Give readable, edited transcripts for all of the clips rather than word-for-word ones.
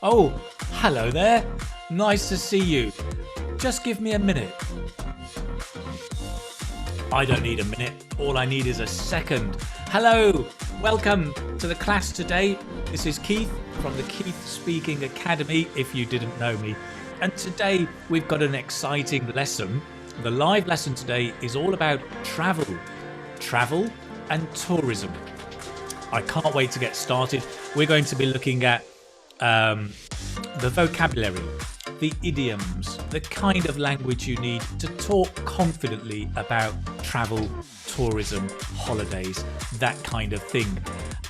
Oh, hello there. Nice to see you. Just give me a minute. I don't need a minute. All I need is a second. Hello. Welcome to the class today. This is Keith from the Keith Speaking Academy, if you didn't know me. And today we've got an exciting lesson. The live lesson today is all about travel and tourism. I can't wait to get started. We're going to be looking at the vocabulary, the idioms, the kind of language you need to talk confidently about travel, tourism, holidays, that kind of thing.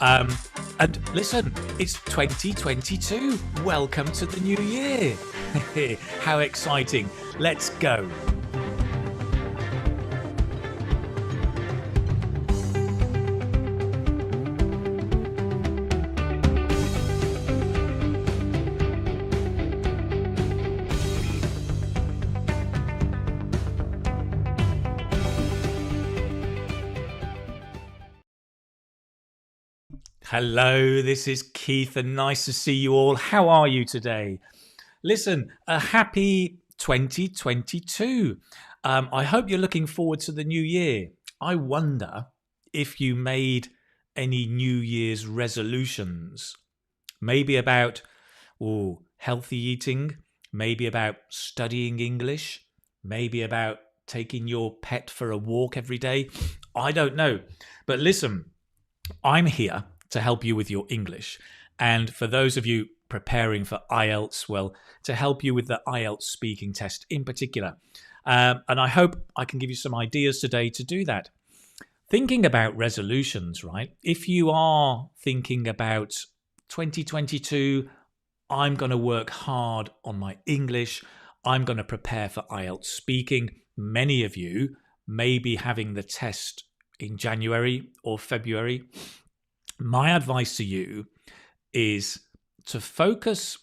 And listen, it's 2022. Welcome to the new year. How exciting. Let's go. Hello, this is Keith and nice to see you all. How are you today? Listen, a happy 2022. I hope you're looking forward to the new year. I wonder if you made any New Year's resolutions. Maybe about healthy eating, maybe about studying English, maybe about taking your pet for a walk every day. I don't know. But listen, I'm here to help you with your English. And for those of you preparing for IELTS, well, to help you with the IELTS speaking test in particular. And I hope I can give you some ideas today to do that. Thinking about resolutions, right? If you are thinking about 2022, I'm going to work hard on my English. I'm going to prepare for IELTS speaking. Many of you may be having the test in January or February. My advice to you is to focus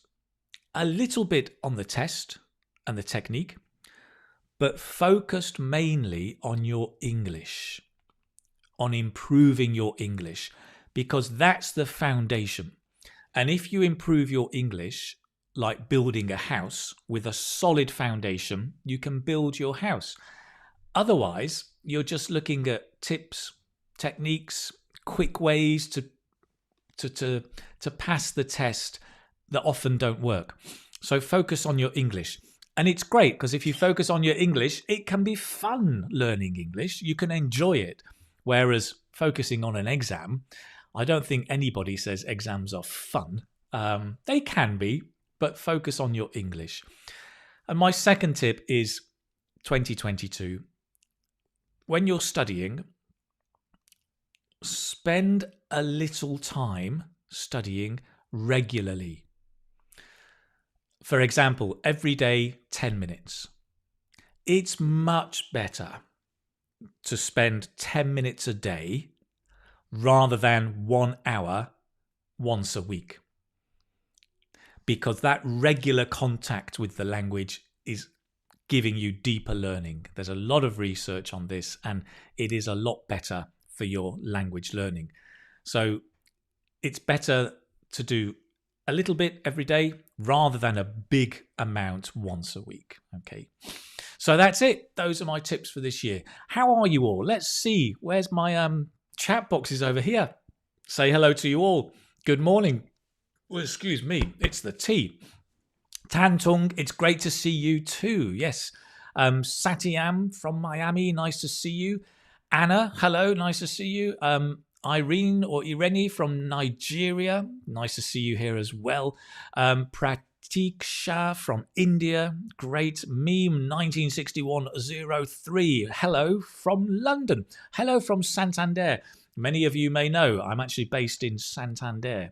a little bit on the test and the technique, but focused mainly on your English, on improving your English, because that's the foundation. And if you improve your English, like building a house with a solid foundation, you can build your house. Otherwise, you're just looking at tips, techniques, quick ways to pass the test that often don't work. So focus on your English. And it's great because if you focus on your English, it can be fun learning English. You can enjoy it. Whereas focusing on an exam, I don't think anybody says exams are fun. They can be, but focus on your English. And my second tip is 2022. When you're studying, spend a little time studying regularly. For example, every day, 10 minutes. It's much better to spend 10 minutes a day rather than 1 hour once a week. Because that regular contact with the language is giving you deeper learning. There's a lot of research on this, and it is a lot better for your language learning. So it's better to do a little bit every day rather than a big amount once a week. Okay. So that's it. Those are my tips for this year. How are you all? Let's see. Where's my chat boxes over here? Say hello to you all. Good morning. Well, excuse me. It's the tea. Tantung, it's great to see you too. Yes. Satyam from Miami, nice to see you. Anna, hello, nice to see you. Irene or Irene from Nigeria, nice to see you here as well. Pratiksha from India, great. Meme 196103, hello from London. Hello from Santander. Many of you may know I'm actually based in Santander.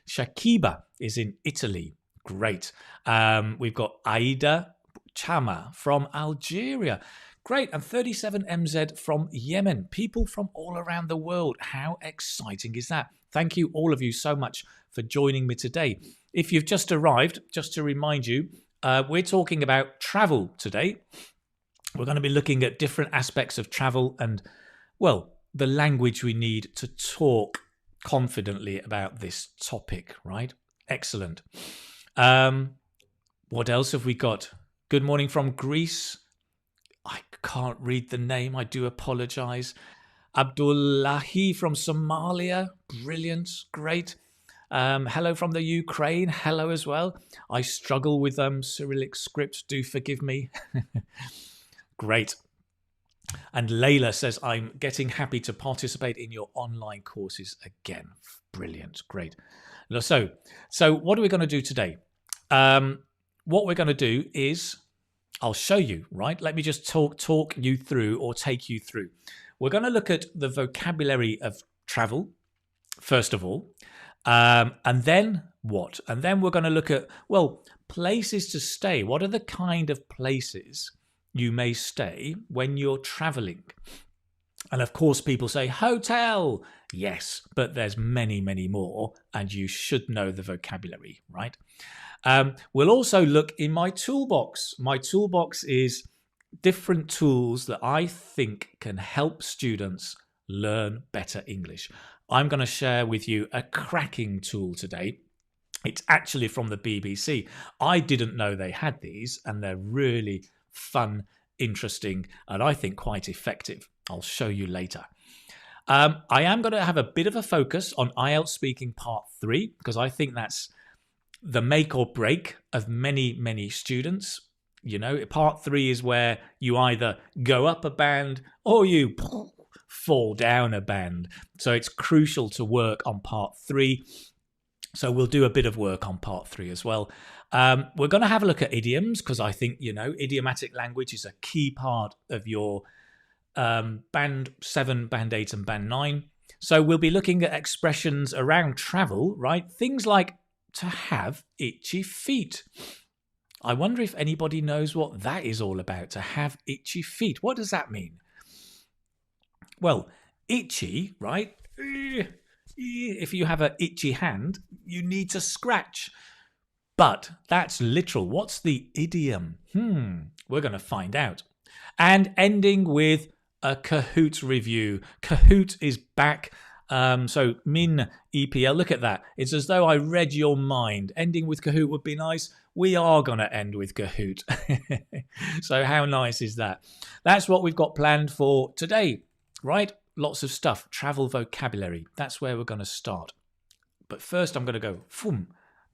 Shakiba is in Italy, great. We've got Aida Chama from Algeria. Great, and 37MZ from Yemen. People from all around the world. How exciting is that? Thank you, all of you, so much for joining me today. If you've just arrived, just to remind you, we're talking about travel today. We're going to be looking at different aspects of travel and, well, the language we need to talk confidently about this topic, right? Excellent. What else have we got? Good morning from Greece. I can't read the name. I do apologize. Abdullahi from Somalia. Brilliant. Great. Hello from the Ukraine. Hello as well. I struggle with Cyrillic script. Do forgive me. Great. And Layla says, I'm getting happy to participate in your online courses again. Brilliant. Great. So what are we going to do today? What we're going to do is, I'll show you, right? Let me just talk you through or take you through. We're going to look at the vocabulary of travel, first of all. And then what? And then we're going to look at, well, places to stay. What are the kind of places you may stay when you're traveling? And of course, people say hotel. Yes, but there's many, many more, and you should know the vocabulary, right? We'll also look in my toolbox. My toolbox is different tools that I think can help students learn better English. I'm going to share with you a cracking tool today. It's actually from the BBC. I didn't know they had these, and they're really fun, interesting, and I think quite effective. I'll show you later. I am going to have a bit of a focus on IELTS Speaking Part 3, because I think that's the make or break of many, many students. You know, Part 3 is where you either go up a band or you fall down a band. So it's crucial to work on Part 3. So we'll do a bit of work on Part 3 as well. We're going to have a look at idioms, because I think, you know, idiomatic language is a key part of your Band 7, Band 8 and Band 9. So we'll be looking at expressions around travel, right? Things like to have itchy feet. I wonder if anybody knows what that is all about, to have itchy feet. What does that mean? Well, itchy, right? If you have an itchy hand, you need to scratch. But that's literal. What's the idiom? We're going to find out. And ending with a Kahoot review. Kahoot is back. So Min EPL, look at that. It's as though I read your mind. Ending with Kahoot would be nice. We are going to end with Kahoot. So how nice is that? That's what we've got planned for today, right? Lots of stuff. Travel vocabulary. That's where we're going to start. But first I'm going to go,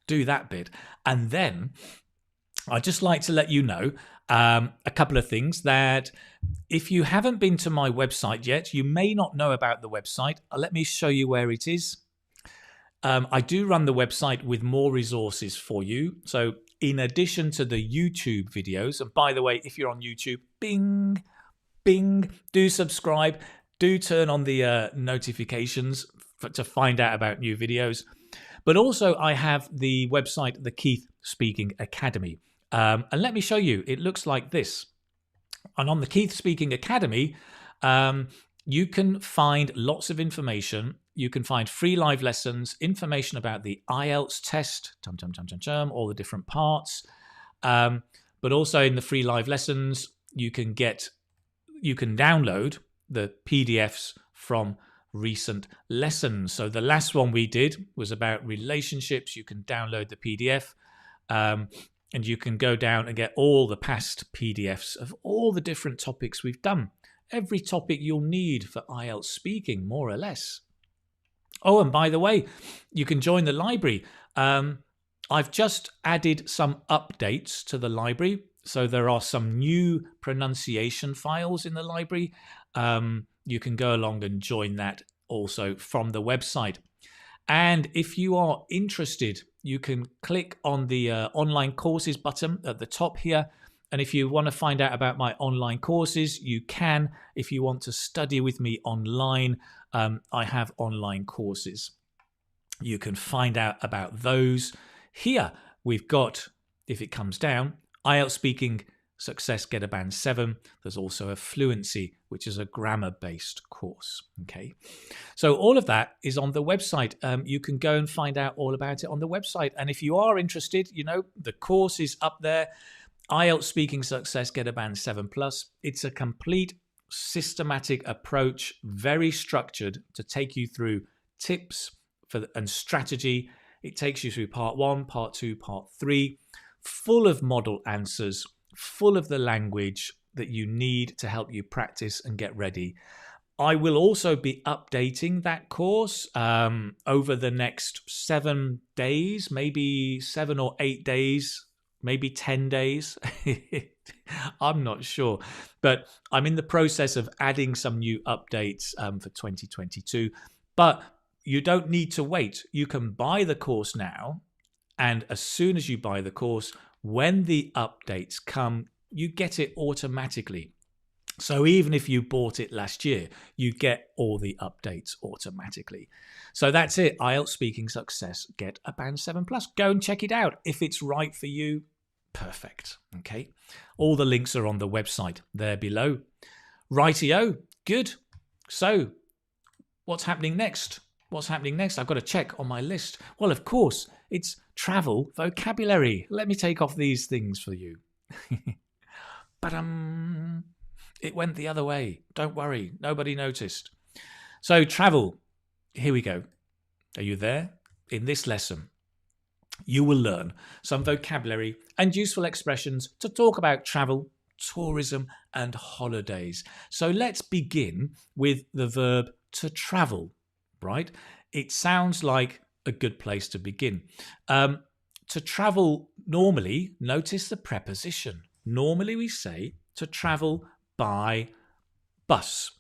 do that bit. And then I'd just like to let you know a couple of things that if you haven't been to my website yet, you may not know about the website. Let me show you where it is. I do run the website with more resources for you. So in addition to the YouTube videos, and by the way, if you're on YouTube, bing, do subscribe, do turn on the notifications to find out about new videos. But also I have the website, the Keith Speaking Academy. And let me show you, it looks like this. And on the Keith Speaking Academy, you can find lots of information. You can find free live lessons, information about the IELTS test, all the different parts. But also in the free live lessons, you can download the PDFs from recent lessons. So the last one we did was about relationships. You can download the PDF. And you can go down and get all the past PDFs of all the different topics we've done. Every topic you'll need for IELTS speaking, more or less. Oh, and by the way, you can join the library. I've just added some updates to the library. So there are some new pronunciation files in the library. You can go along and join that also from the website. And if you are interested, you can click on the online courses button at the top here. And if you want to find out about my online courses, you can. If you want to study with me online, I have online courses. You can find out about those here. We've got, if it comes down, IELTS Speaking Success Get a Band 7. There's also a Fluency, which is a grammar-based course. Okay, so all of that is on the website. You can go and find out all about it on the website. And if you are interested, you know, the course is up there. IELTS Speaking Success Get a Band 7+. It's a complete systematic approach, very structured to take you through tips and strategy It takes you through part 1, part 2, part 3, full of model answers, full of the language that you need to help you practice and get ready. I will also be updating that course over the next 7 days, maybe 7 or 8 days, maybe 10 days. I'm not sure. But I'm in the process of adding some new updates for 2022. But you don't need to wait. You can buy the course now. And as soon as you buy the course, when the updates come, you get it automatically. So even if you bought it last year, you get all the updates automatically. So that's it. IELTS Speaking Success. Get a Band 7 Plus. Go and check it out. If it's right for you, perfect. Okay. All the links are on the website there below. Rightio. Good. So what's happening next? What's happening next? I've got to check on my list. Well, of course, it's travel vocabulary. Let me take off these things for you. But it went the other way. Don't worry. Nobody noticed. So travel. Here we go. Are you there? In this lesson, you will learn some vocabulary and useful expressions to talk about travel, tourism, and holidays. So let's begin with the verb to travel, right? It sounds like a good place to begin. To travel, normally, notice the preposition. Normally we say to travel by bus,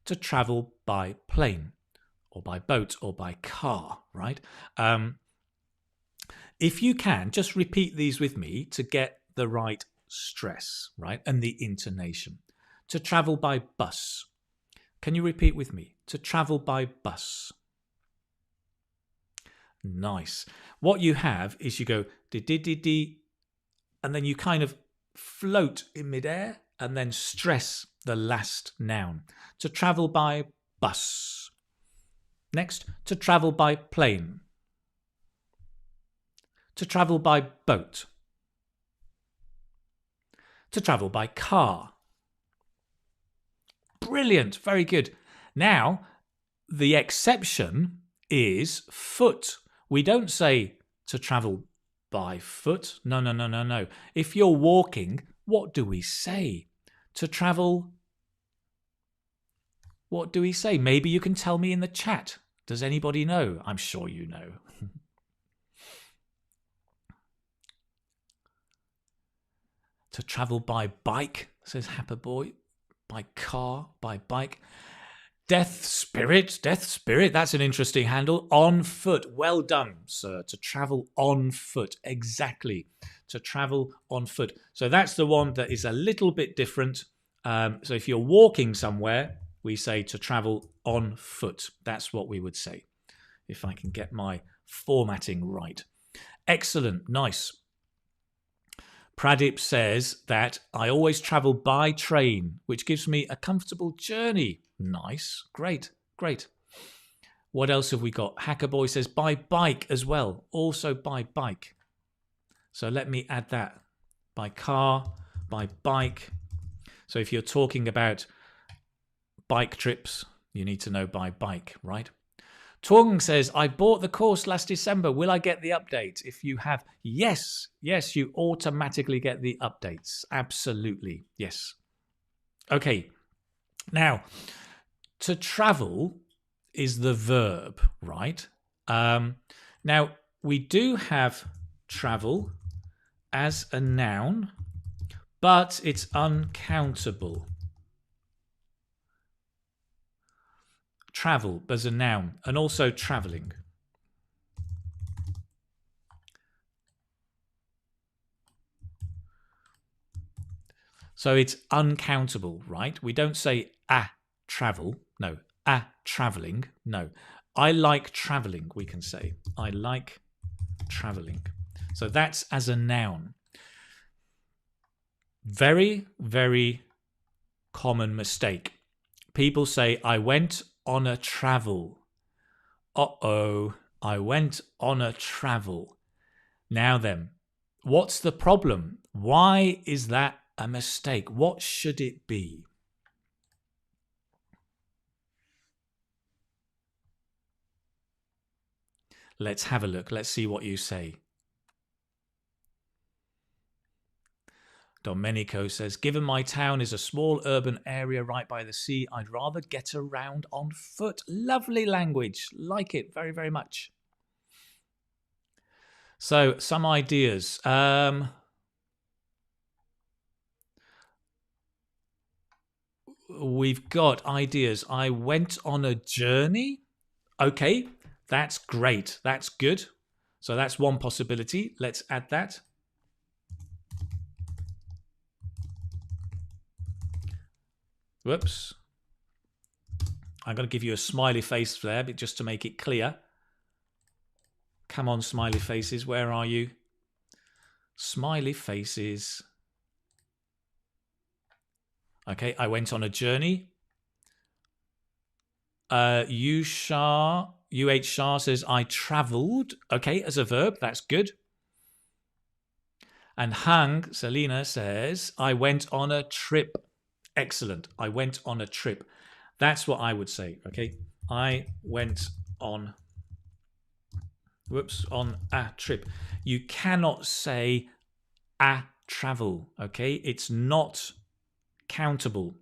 to travel by plane, or by boat, or by car, right? If you can, just repeat these with me to get the right stress, right? And the intonation. To travel by bus. Can you repeat with me? To travel by bus. Nice. What you have is you go di, and then you kind of float in midair and then stress the last noun. To travel by bus. Next, to travel by plane. To travel by boat. To travel by car. Brilliant. Very good. Now, the exception is foot. We don't say to travel by foot. No. If you're walking, what do we say? To travel, what do we say? Maybe you can tell me in the chat. Does anybody know? I'm sure you know. To travel by bike, says Happer Boy. By car, by bike. Death Spirit, that's an interesting handle. On foot, well done, sir. To travel on foot, exactly. To travel on foot. So that's the one that is a little bit different. So if you're walking somewhere, we say to travel on foot. That's what we would say, if I can get my formatting right. Excellent, nice. Pradip says that I always travel by train, which gives me a comfortable journey. Nice, great. What else have we got? Hackerboy says by bike as well, also by bike. So let me add that. By car, by bike. So if you're talking about bike trips, you need to know by bike, right? Tung says, I bought the course last December. Will I get the update? If you have, yes, you automatically get the updates. Absolutely, yes. Okay, now, to travel is the verb, right? Now, we do have travel as a noun, but it's uncountable. Travel as a noun, and also travelling. So it's uncountable, right? We don't say travel, no. Travelling, no. I like travelling, we can say. I like travelling. So that's as a noun. Very, very common mistake. People say, I went on a travel. Uh-oh, I went on a travel. Now then, what's the problem? Why is that a mistake? What should it be? Let's have a look. Let's see what you say. Domenico says, given my town is a small urban area right by the sea, I'd rather get around on foot. Lovely language. Like it very, very much. So, some ideas. We've got ideas. I went on a journey. Okay, that's great. That's good. So that's one possibility. Let's add that. Whoops. I'm going to give you a smiley face there, but just to make it clear. Come on, smiley faces. Where are you? Smiley faces. Okay, I went on a journey. UH Shah says, I travelled. Okay, as a verb, that's good. And Hang Selina says, I went on a trip. Excellent. I went on a trip. That's what I would say. Okay, I went on a trip. You cannot say a travel. Okay, it's not countable.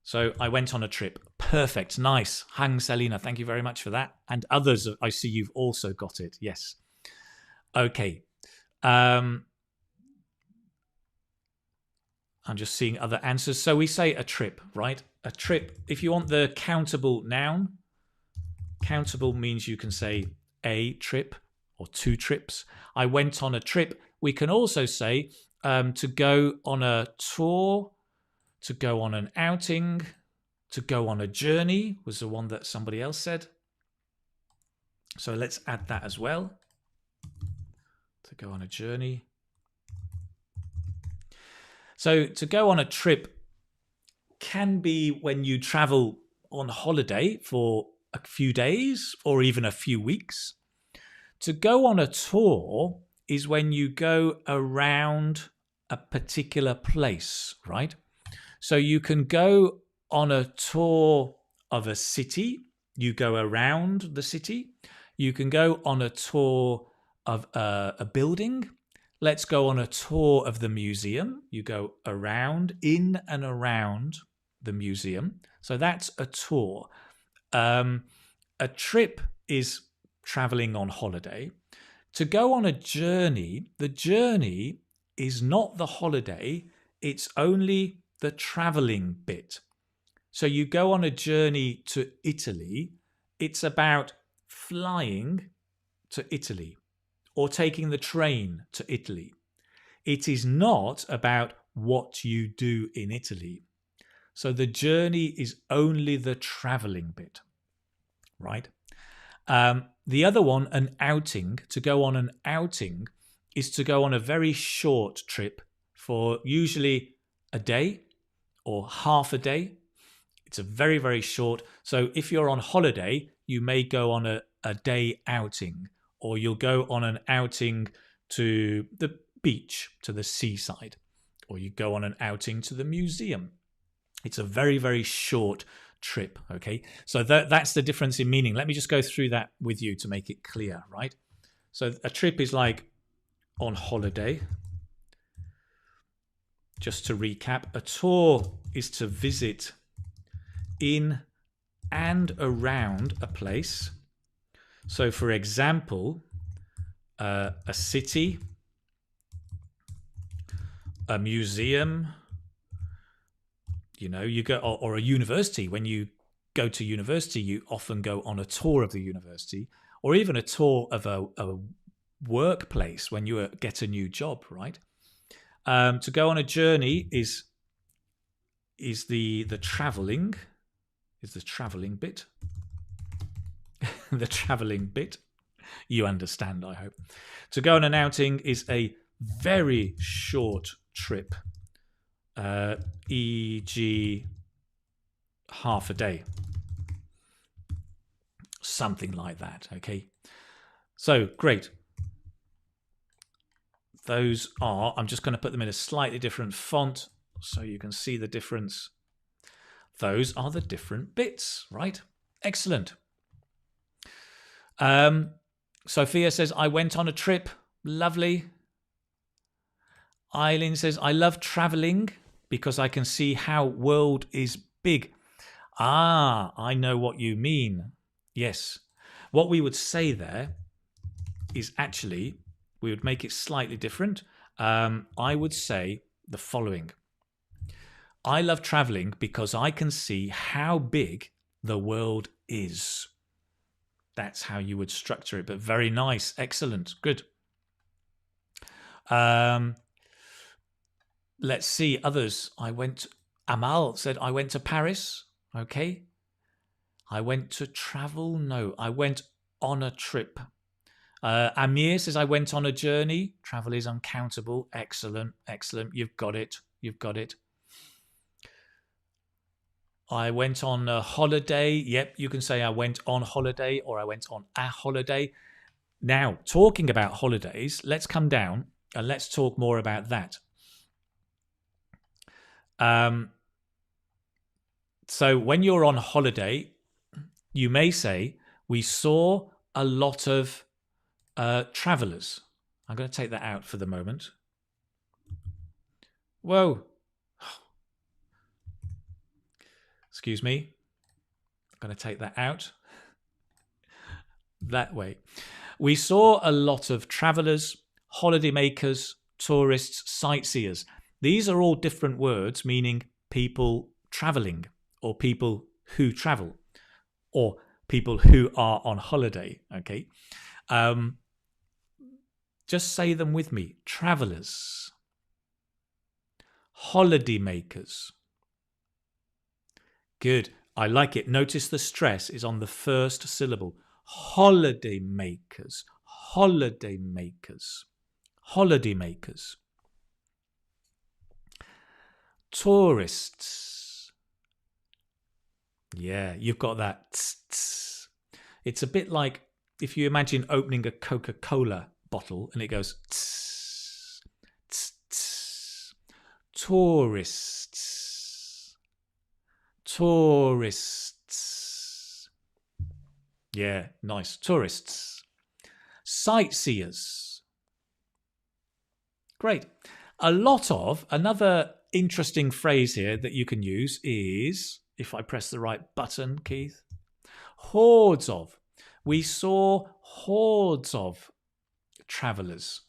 So I went on a trip. Perfect. Nice. Hang Selina, thank you very much for that. And others, I see you've also got it. Yes. Okay. I'm just seeing other answers. So we say a trip, right? A trip. If you want the countable noun, countable means you can say a trip or two trips. I went on a trip. We can also say to go on a tour, to go on an outing, to go on a journey was the one that somebody else said. So let's add that as well. To go on a journey. So to go on a trip can be when you travel on holiday for a few days or even a few weeks. To go on a tour is when you go around a particular place, right? So you can go on a tour of a city. You go around the city. You can go on a tour of a building. Let's go on a tour of the museum. You go around, in and around the museum. So that's a tour. A trip is traveling on holiday. To go on a journey, the journey is not the holiday. It's only the traveling bit. So you go on a journey to Italy. It's about flying to Italy or taking the train to Italy. It is not about what you do in Italy. So the journey is only the traveling bit, right? The other one, an outing, to go on an outing is to go on a very short trip for usually a day or half a day. It's a very, very short. So if you're on holiday, you may go on a day outing, or you'll go on an outing to the beach, to the seaside, or you go on an outing to the museum. It's a very, very short trip, okay? So that's the difference in meaning. Let me just go through that with you to make it clear, right? So a trip is like on holiday. Just to recap, a tour is to visit in and around a place. So, for example, a city, a museum, you go, or a university. When you go to university, you often go on a tour of the university, or even a tour of a workplace when you get a new job, right? To go on a journey is the traveling, is the traveling bit. The traveling bit. You understand, I hope. To go on an outing is a very short trip, e.g. half a day. Something like that, okay? So, great. Those are, I'm just going to put them in a slightly different font so you can see the difference. Those are the different bits, right? Excellent. Sophia says, I went on a trip. Lovely. Eileen says, I love traveling because I can see how world is big. Ah, I know what you mean. Yes. What we would say there is actually, we would make it slightly different. I would say the following. I love traveling because I can see how big the world is. That's how you would structure it, but very nice. Excellent. Good. Let's see others. Amal said, I went to Paris. Okay. I went to travel. No, I went on a trip. Amir says, I went on a journey. Travel is uncountable. Excellent. Excellent. You've got it. You've got it. I went on a holiday. Yep, you can say I went on holiday or I went on a holiday. Now, talking about holidays, let's come down and let's talk more about that. So when you're on holiday, you may say, we saw a lot of travelers. I'm going to take that out for the moment. Whoa. Excuse me. I'm going to take that out. That way. We saw a lot of travelers, holidaymakers, tourists, sightseers. These are all different words meaning people traveling or people who travel or people who are on holiday. Okay. Just say them with me. Travelers, holidaymakers. Good. I like it. Notice the stress is on the first syllable. Holidaymakers. Holidaymakers. Holidaymakers. Tourists. Yeah, you've got that. Tss. It's a bit like if you imagine opening a Coca-Cola bottle and it goes tss, tss, tss. Tourists. Tourists. Yeah, nice. Tourists. Sightseers. Great. A lot of, another interesting phrase here that you can use is, if I press the right button, Keith, hordes of. We saw hordes of travelers.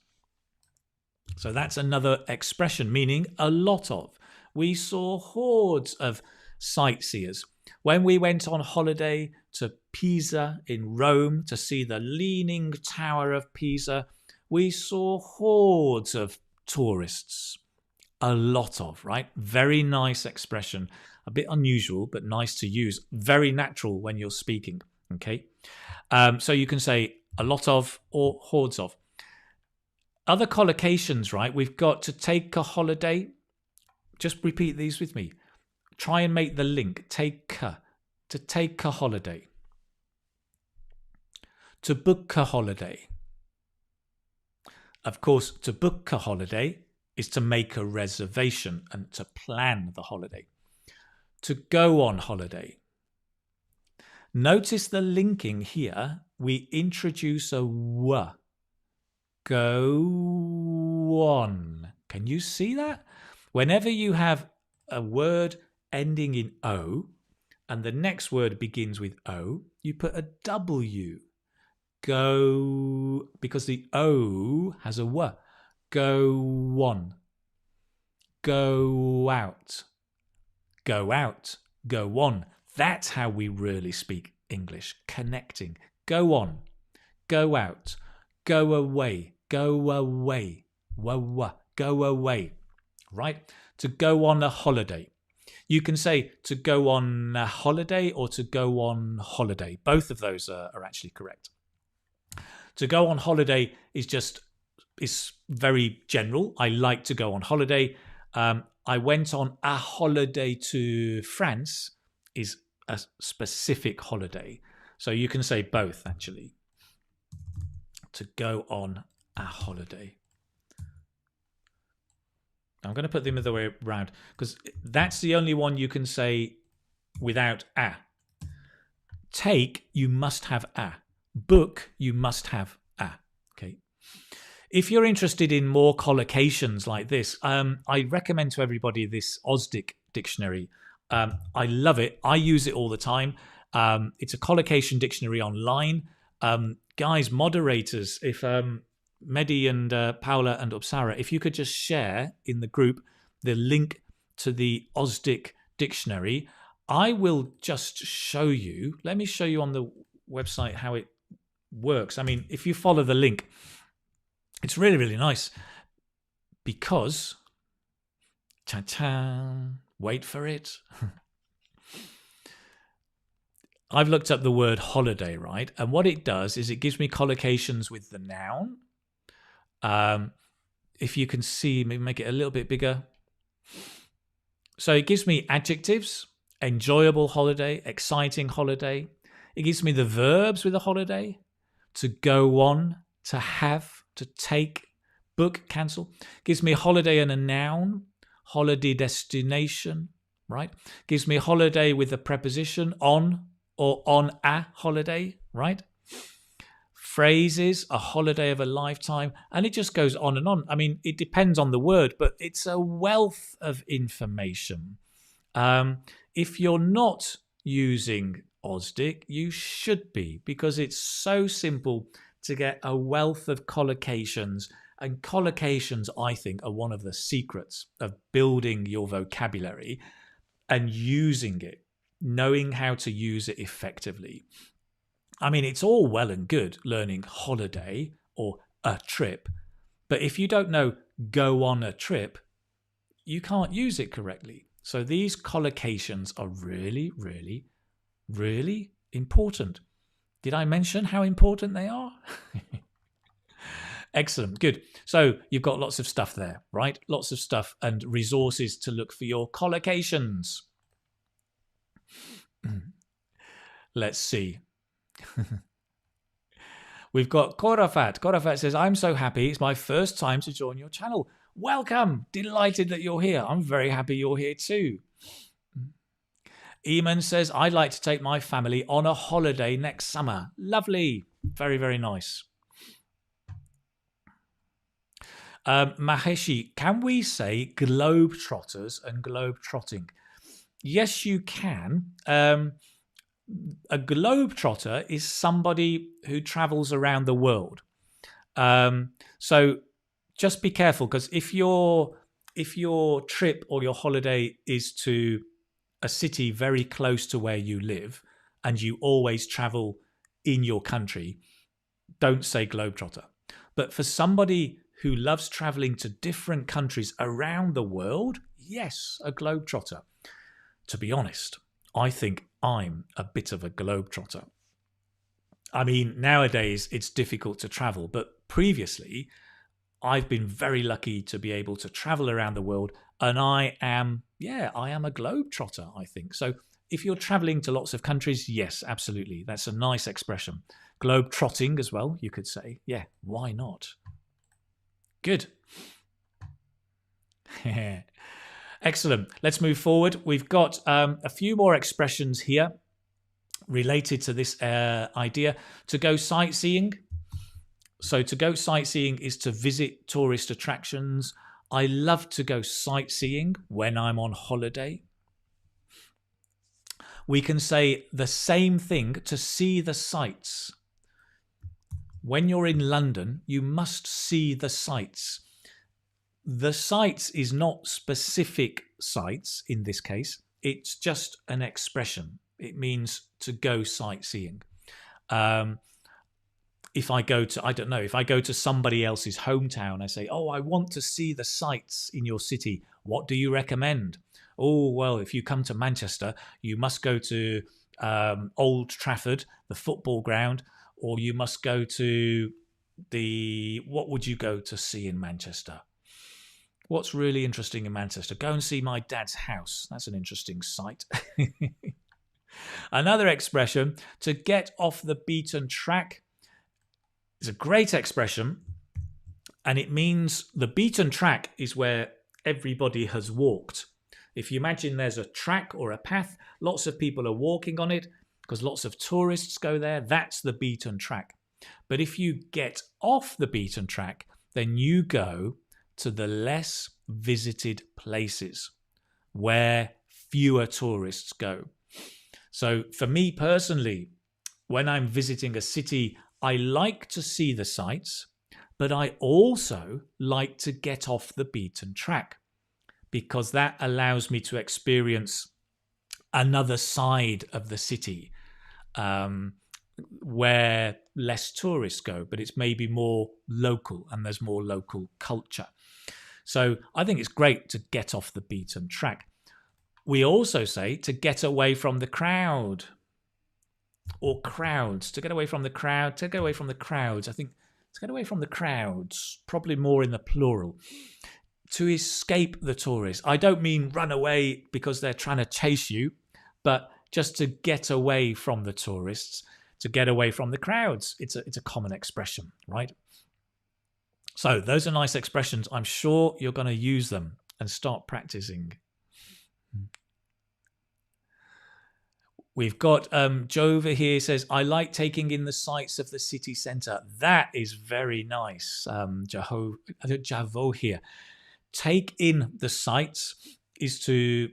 So that's another expression meaning a lot of. We saw hordes of sightseers. When we went on holiday to Pisa in Rome to see the Leaning Tower of Pisa, we saw hordes of tourists. A lot of, right? Very nice expression. A bit unusual, but nice to use. Very natural when you're speaking, okay? So you can say a lot of or hordes of. Other collocations, right? We've got to take a holiday. Just repeat these with me. Try and make the link. To take a holiday. To book a holiday. Of course, to book a holiday is to make a reservation and to plan the holiday. To go on holiday. Notice the linking here. We introduce a w. Go on. Can you see that? Whenever you have a word ending in O and the next word begins with O, you put a W. Go, because the O has a W. Go on. Go out. Go out. Go on. That's how we really speak English. Connecting. Go on. Go out. Go away. Go away. Go away. Right? To go on a holiday. You can say to go on a holiday or to go on holiday. Both of those are actually correct. To go on holiday is very general. I like to go on holiday. I went on a holiday to France is a specific holiday. So you can say both actually. To go on a holiday. I'm going to put them the other way around because that's the only one you can say without a. Take, you must have a. Book, you must have a. Okay. If you're interested in more collocations like this, I recommend to everybody this Ozdik Dictionary. I love it. I use it all the time. It's a collocation dictionary online. Guys, moderators, if Mehdi and Paula and Upsara, if you could just share in the group the link to the Ozdik Dictionary, I will just show you. Let me show you on the website how it works. I mean, if you follow the link, it's really, really nice because, ta-ta, wait for it. I've looked up the word holiday, right? And what it does is it gives me collocations with the noun. If you can see, maybe make it a little bit bigger. So it gives me adjectives, enjoyable holiday, exciting holiday. It gives me the verbs with a holiday, to go on, to have, to take, book, cancel. Gives me a holiday and a noun, holiday destination, right? Gives me a holiday with a preposition on or on a holiday, right? Phrases, a holiday of a lifetime, and it just goes on and on. I mean, it depends on the word, but it's a wealth of information. If you're not using Ozdik, you should be, because it's so simple to get a wealth of collocations. And collocations, I think, are one of the secrets of building your vocabulary and using it, knowing how to use it effectively. I mean, it's all well and good learning holiday or a trip, but if you don't know go on a trip, you can't use it correctly. So these collocations are really, really, really important. Did I mention how important they are? Excellent. Good. So you've got lots of stuff there, right? Lots of stuff and resources to look for your collocations. Let's see. We've got Korafat. Korafat says, I'm so happy. It's my first time to join your channel. Welcome. Delighted that you're here. I'm very happy you're here too. Eamon says, I'd like to take my family on a holiday next summer. Lovely. Very, very nice. Maheshi, can we say globetrotters and globetrotting? Yes, you can. A globetrotter is somebody who travels around the world. So just be careful, because if your trip or your holiday is to a city very close to where you live and you always travel in your country, don't say globetrotter. But for somebody who loves traveling to different countries around the world, yes, a globetrotter. To be honest, I think I'm a bit of a globetrotter. I mean, nowadays it's difficult to travel, but previously I've been very lucky to be able to travel around the world, and I am a globetrotter, I think. So if you're traveling to lots of countries, yes, absolutely. That's a nice expression. Globetrotting as well, you could say. Yeah, why not? Good. Excellent. Let's move forward. We've got a few more expressions here related to this idea. To go sightseeing. So to go sightseeing is to visit tourist attractions. I love to go sightseeing when I'm on holiday. We can say the same thing, to see the sights. When you're in London, you must see the sights. The sights is not specific sights in this case. It's just an expression. It means to go sightseeing. If I go to somebody else's hometown, I say, oh, I want to see the sights in your city. What do you recommend? Oh, well, if you come to Manchester, you must go to Old Trafford, the football ground, or you must go to what would you go to see in Manchester? What's really interesting in Manchester? Go and see my dad's house. That's an interesting sight. Another expression, to get off the beaten track. It's a great expression, and it means the beaten track is where everybody has walked. If you imagine there's a track or a path, lots of people are walking on it. because lots of tourists go there. That's the beaten track. But if you get off the beaten track, then you go to the less visited places where fewer tourists go. So for me personally, when I'm visiting a city, I like to see the sights, but I also like to get off the beaten track because that allows me to experience another side of the city where less tourists go, but it's maybe more local and there's more local culture. So I think it's great to get off the beaten track. We also say to get away from the crowd or crowds, to get away from the crowd, to get away from the crowds. I think to get away from the crowds, probably more in the plural. To escape the tourists. I don't mean run away because they're trying to chase you, but just to get away from the tourists, to get away from the crowds. It's a common expression, right? So those are nice expressions. I'm sure you're going to use them and start practicing. We've got Jova here says, I like taking in the sights of the city centre. That is very nice, Javo here. Take in the sights is to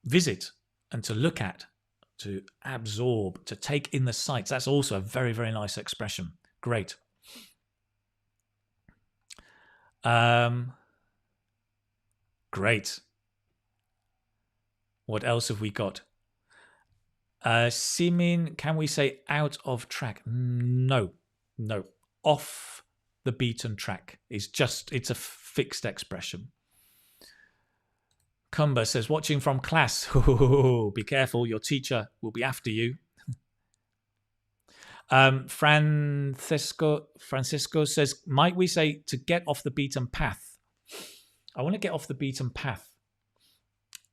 visit and to look at, to absorb, to take in the sights. That's also a very, very nice expression. Great. Great. What else have we got? Simin, can we say out of track? No. Off the beaten track is just, it's a fixed expression. Kumba says, watching from class. Be careful, your teacher will be after you. Francisco says, might we say to get off the beaten path? I want to get off the beaten path.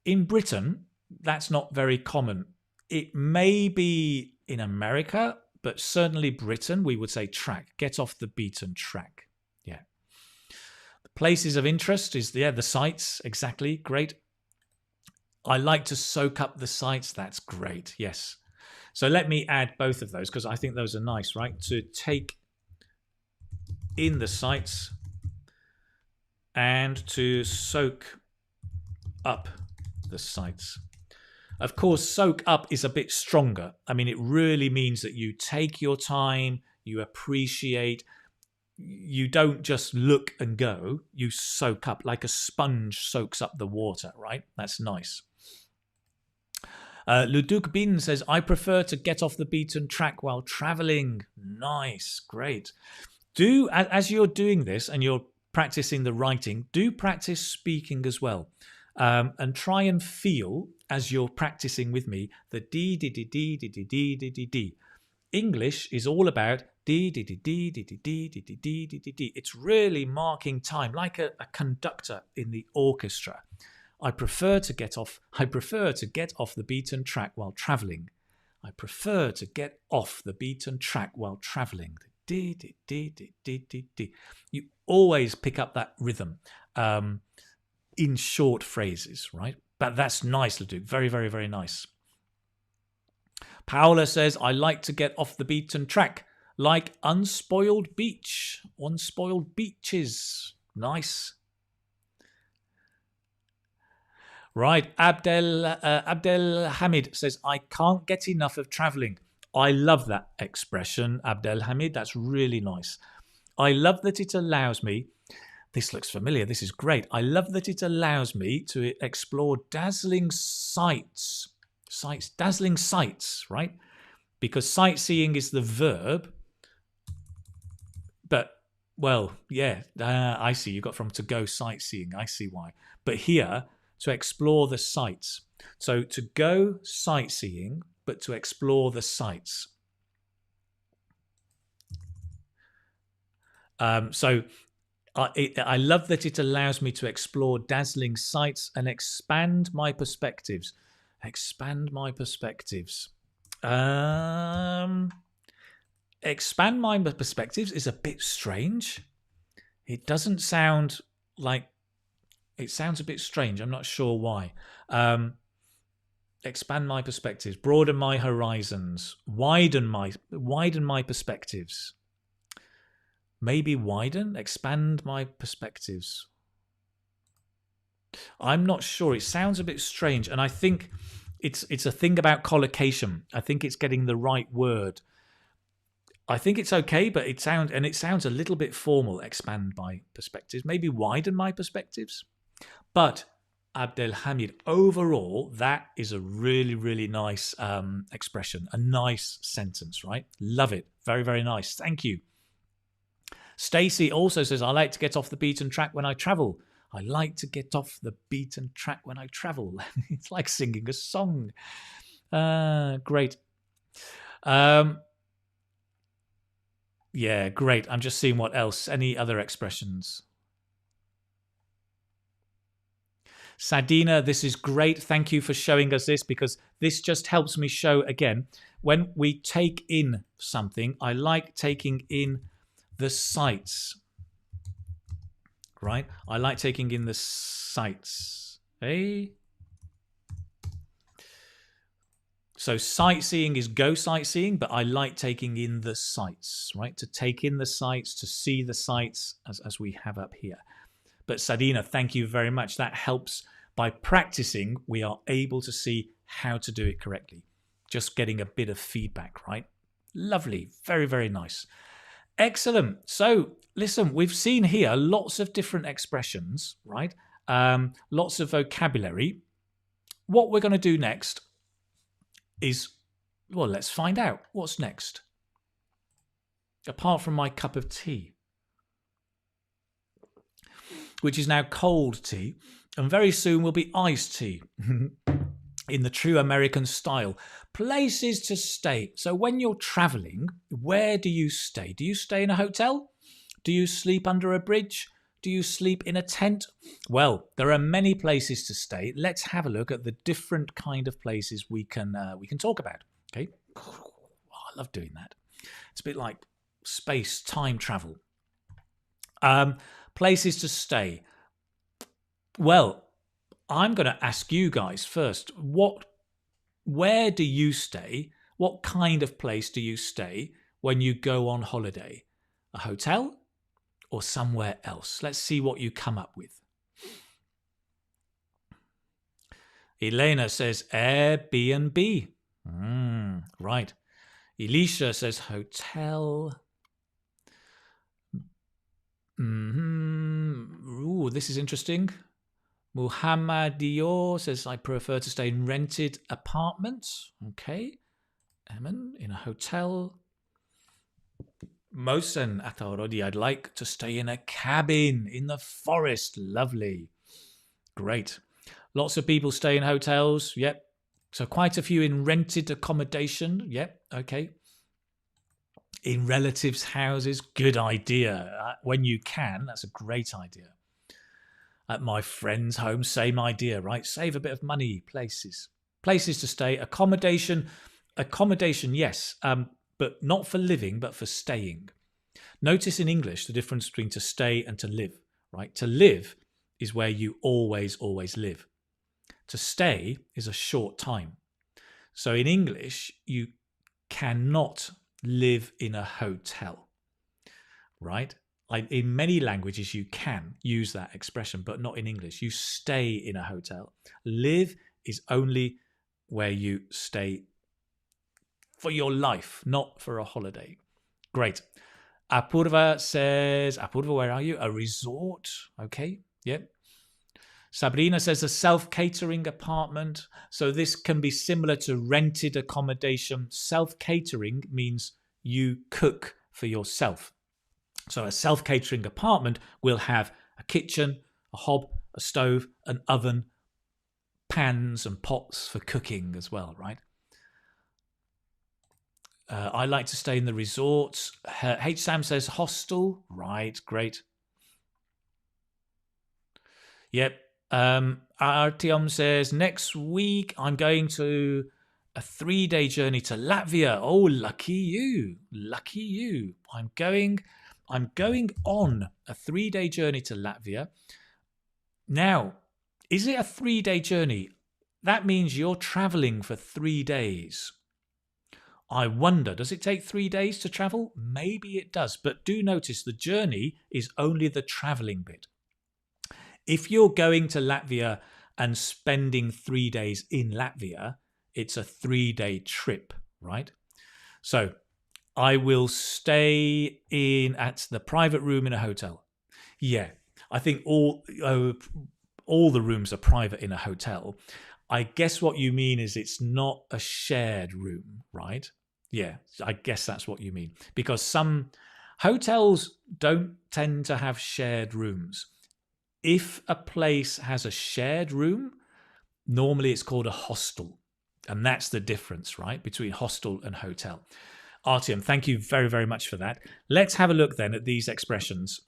In Britain, that's not very common. It may be in America, but certainly Britain, we would say track. Get off the beaten track. Yeah. The places of interest is, the sights. Exactly. Great. I like to soak up the sights. That's great. Yes. So let me add both of those because I think those are nice, right? To take in the sights and to soak up the sights. Of course, soak up is a bit stronger. I mean, it really means that you take your time, you appreciate, you don't just look and go, you soak up like a sponge soaks up the water, right? That's nice. Luduk Bin says, I prefer to get off the beaten track while traveling. Nice, great. Do, as you're doing this and you're practicing the writing, do practice speaking as well. And try and feel, as you're practicing with me, the D, D, D, D, D, D, D, D, D, D. English is all about D, D, D, D, D, D, D, D, D, D, D, D, D. It's really marking time, like a conductor in the orchestra. I prefer to get off the beaten track while travelling. I prefer to get off the beaten track while travelling. D, D, D, D, D, D, D. You always pick up that rhythm. In short phrases, right? But that's nice, Leduc. Very, very, very nice. Paola says, I like to get off the beaten track, like unspoiled beach, unspoiled beaches. Nice. Right. Abdel Hamid says, I can't get enough of traveling. I love that expression, Abdel Hamid. That's really nice. I love that it allows me. This looks familiar. This is great. I love that it allows me to explore dazzling sights. Dazzling sights, right? Because sightseeing is the verb. But, well, yeah, I see. You got from to go sightseeing. I see why. But here, to explore the sights. So to go sightseeing, but to explore the sights. I love that it allows me to explore dazzling sights and expand my perspectives. Expand my perspectives. Expand my perspectives is a bit strange. It doesn't sound like... It sounds a bit strange. I'm not sure why. Expand my perspectives. Broaden my horizons. Widen my perspectives. Maybe widen? Expand my perspectives. I'm not sure. It sounds a bit strange. And I think it's a thing about collocation. I think it's getting the right word. I think it's okay, but it sounds a little bit formal. Expand my perspectives. Maybe widen my perspectives. But Abdelhamid, overall, that is a really, really nice expression. A nice sentence, right? Love it. Very, very nice. Thank you. Stacey also says, I like to get off the beaten track when I travel. I like to get off the beaten track when I travel. It's like singing a song. Great. Yeah, great. I'm just seeing what else. Any other expressions? Sadina, this is great. Thank you for showing us this, because this just helps me show, again, when we take in something, I like taking in the sights. Right? I like taking in the sights. Hey? So sightseeing is go sightseeing, but I like taking in the sights, right? To take in the sights, to see the sights, as we have up here. But Sadina, thank you very much. That helps. By practicing, we are able to see how to do it correctly. Just getting a bit of feedback, right? Lovely. Very, very nice. Excellent. So, listen, we've seen here lots of different expressions, right? Lots of vocabulary. What we're going to do next is, well, let's find out. What's next? Apart from my cup of tea, which is now cold tea, and very soon will be iced tea in the true American style. Places to stay. So when you're traveling, where do you stay? Do you stay in a hotel? Do you sleep under a bridge? Do you sleep in a tent? Well, there are many places to stay. Let's have a look at the different kind of places we can talk about. Okay, oh, I love doing that. It's a bit like space, time travel. Places to stay. Well, I'm going to ask you guys first. Where do you stay? What kind of place do you stay when you go on holiday? A hotel or somewhere else? Let's see what you come up with. Elena says Airbnb. Right. Elisha says hotel. Ooh, this is interesting. Muhammadio says, I prefer to stay in rented apartments. Okay. Emin, in a hotel. Mohsen Atarodi, I'd like to stay in a cabin in the forest. Lovely. Great. Lots of people stay in hotels. Yep. So quite a few in rented accommodation. Yep. Okay. In relatives' houses. Good idea. When you can, that's a great idea. At my friend's home, same idea, right? Save a bit of money. Places to stay. Accommodation, yes, but not for living, but for staying. Notice in English the difference between to stay and to live, right? To live is where you always live. To stay is a short time. So in English, you cannot live in a hotel, right? Like in many languages, you can use that expression, but not in English. You stay in a hotel. Live is only where you stay for your life, not for a holiday. Great. Apurva says, Apurva, where are you? A resort. Okay. Yep. Sabrina says a self-catering apartment. So this can be similar to rented accommodation. Self-catering means you cook for yourself. So a self-catering apartment will have a kitchen, a hob, a stove, an oven, pans and pots for cooking as well, right? I like to stay in the resorts. H. Sam says hostel. Right, great. Yep. Artyom says, next week I'm going to a 3-day journey to Latvia. Oh, lucky you. Lucky you. I'm going on a 3-day journey to Latvia. Now, is it a 3-day journey? that means you're traveling for 3 days. I wonder, does it take 3 days to travel? Maybe it does, but do notice the journey is only the traveling bit. If you're going to Latvia and spending 3 days in Latvia, it's a 3-day trip, right? So I will stay at the private room in a hotel. Yeah, I think all the rooms are private in a hotel. I guess what you mean is it's not a shared room, right? Yeah, I guess that's what you mean. Because some hotels don't tend to have shared rooms. If a place has a shared room, normally it's called a hostel. And that's the difference, right, between hostel and hotel. Artyom, thank you very, very much for that. Let's have a look then at these expressions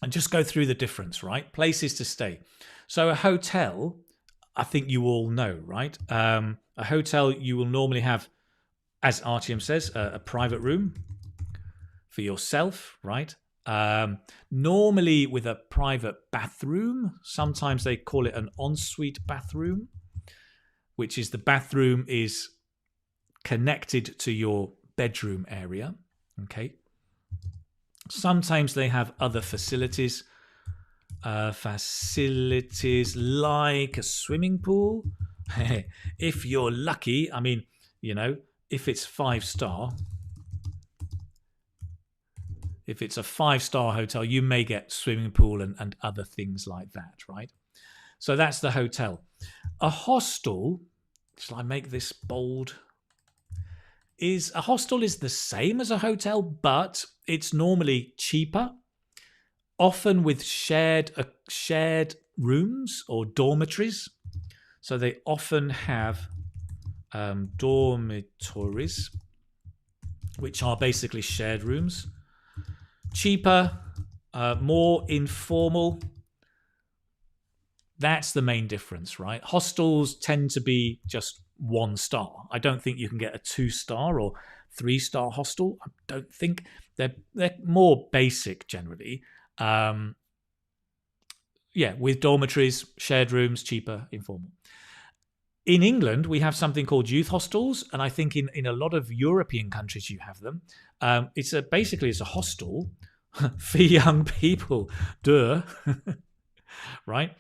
and just go through the difference, right? Places to stay. So a hotel, I think you all know, right? A hotel, you will normally have, as Artyom says, a private room for yourself, right? Normally with a private bathroom. Sometimes they call it an ensuite bathroom, which is the bathroom is connected to your bedroom area. Okay. Sometimes they have other facilities. Facilities like a swimming pool. If you're lucky, I mean, you know, if it's 5-star, if it's a 5-star hotel, you may get swimming pool and other things like that, right? So that's the hotel. A hostel, shall I make this bold? A hostel is the same as a hotel, but it's normally cheaper, often with shared rooms or dormitories. So they often have dormitories, which are basically shared rooms. Cheaper, more informal. That's the main difference, right? Hostels tend to be just 1 star. I don't think you can get a 2-star or 3-star hostel. I don't think they're more basic generally. With dormitories, shared rooms, cheaper, informal. In England, we have something called youth hostels, and I think in a lot of European countries you have them. It's a hostel for young people. Duh. Right?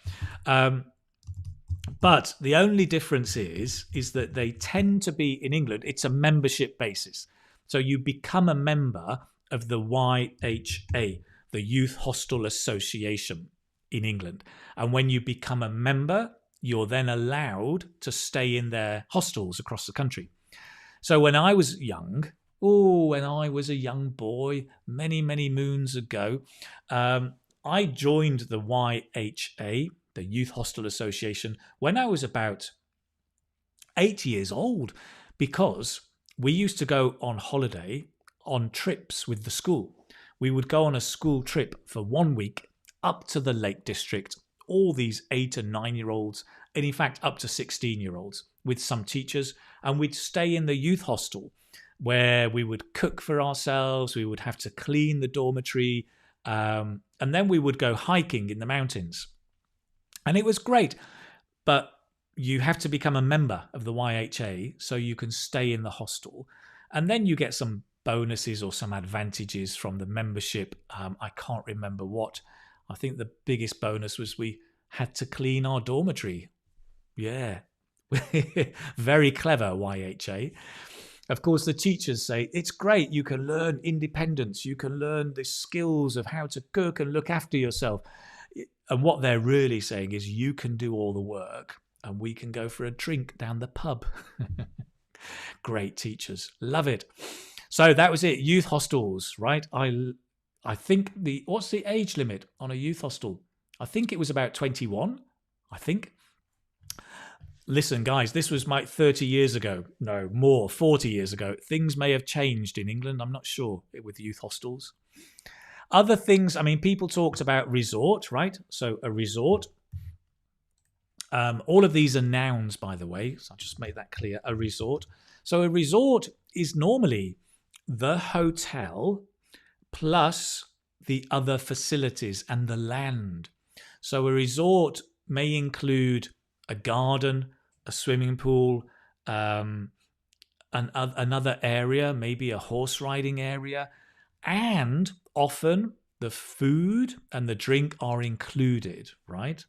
But the only difference is that they tend to be, in England, it's a membership basis. So you become a member of the YHA, the Youth Hostel Association in England. And when you become a member, you're then allowed to stay in their hostels across the country. So when I was young, when I was a young boy, many, many moons ago, I joined the YHA, the Youth Hostel Association, when I was about 8 years old, because we used to go on holiday on trips with the school. We would go on a school trip for 1 week up to the Lake District, all these 8 and 9-year-olds, and in fact up to 16-year-olds with some teachers, and we'd stay in the youth hostel where we would cook for ourselves, we would have to clean the dormitory, and then we would go hiking in the mountains. And it was great, but you have to become a member of the YHA so you can stay in the hostel. And then you get some bonuses or some advantages from the membership. I can't remember what. I think the biggest bonus was we had to clean our dormitory. Yeah, very clever YHA. Of course, the teachers say, it's great, you can learn independence, you can learn the skills of how to cook and look after yourself. And what they're really saying is you can do all the work and we can go for a drink down the pub. Great teachers. Love it. So that was it. Youth hostels, right? I think what's the age limit on a youth hostel? I think it was about 21, I think. Listen, guys, this was 30 years ago. No, more, 40 years ago. Things may have changed in England. I'm not sure with youth hostels. Other things, I mean, people talked about resort, right? So a resort. All of these are nouns, by the way. So I'll just make that clear. A resort. So a resort is normally the hotel plus the other facilities and the land. So a resort may include a garden, a swimming pool, another area, maybe a horse riding area, and often the food and the drink are included, right?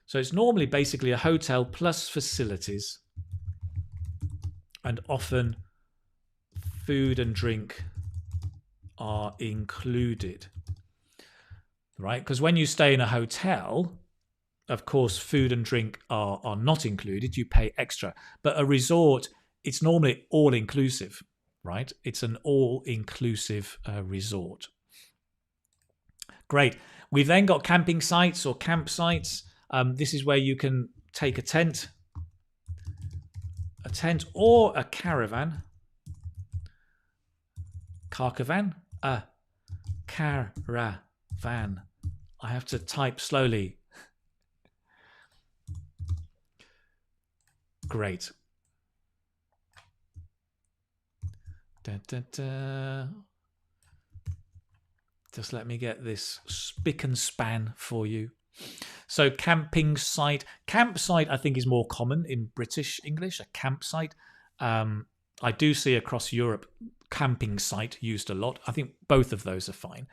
So it's normally basically a hotel plus facilities, and often food and drink are included, right? Because when you stay in a hotel, of course, food and drink are not included. You pay extra. But a resort, it's normally all-inclusive, right? It's an all-inclusive resort. Great. We've then got camping sites or campsites. This is where you can take a tent or a caravan. Carcavan? A caravan. I have to type slowly. Great. Da, da, da. Just let me get this spick and span for you. So camping site. Campsite, I think, is more common in British English, a campsite. I do see across Europe camping site used a lot. I think both of those are fine.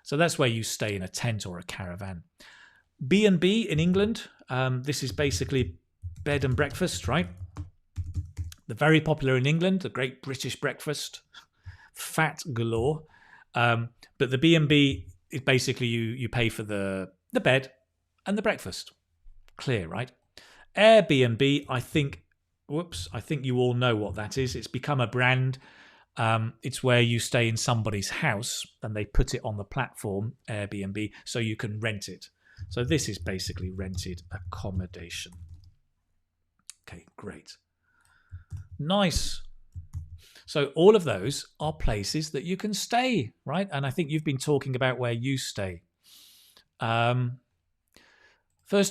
So that's where you stay in a tent or a caravan. B&B in England. This is basically bed and breakfast, right? They're very popular in England, the great British breakfast, fat galore. But the B&B is basically you pay for the bed and the breakfast. Clear, right? Airbnb, I think you all know what that is. It's become a brand. It's where you stay in somebody's house and they put it on the platform, Airbnb, so you can rent it. So this is basically rented accommodation. Okay, great. Nice. So all of those are places that you can stay, right? And I think you've been talking about where you stay. First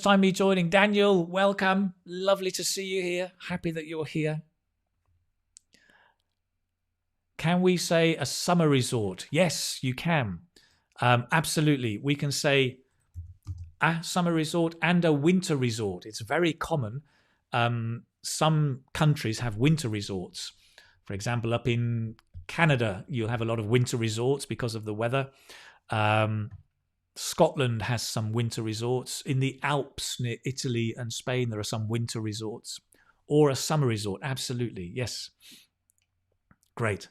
time me joining. Daniel, welcome. Lovely to see you here. Happy that you're here. Can we say a summer resort? Yes, you can. Absolutely. We can say a summer resort and a winter resort. It's very common. Some countries have winter resorts. For example, up in Canada, you'll have a lot of winter resorts because of the weather. Scotland has some winter resorts. In the Alps near Italy and Spain, there are some winter resorts. Or a summer resort, absolutely, yes. Great.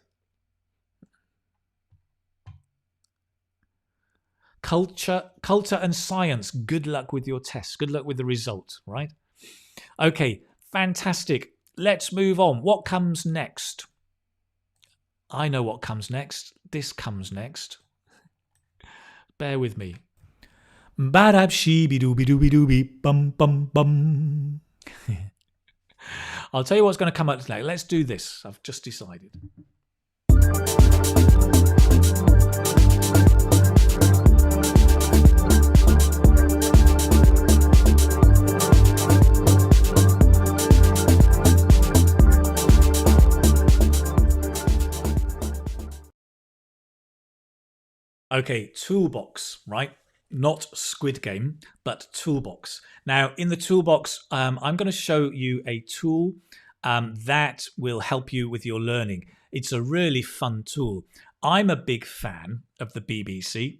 Culture and science. Good luck with your test. Good luck with the result, right? Okay, fantastic. Let's move on. What comes next? I know what comes next. This comes next. Bear with me. Ba-da-shee-be-doo-be-doo-be-doo-be, bum bum bum. I'll tell you what's going to come up today. Let's do this. I've just decided. Okay, toolbox, right? Not Squid Game, but toolbox. Now, in the toolbox, I'm going to show you a tool that will help you with your learning. It's a really fun tool. I'm a big fan of the BBC,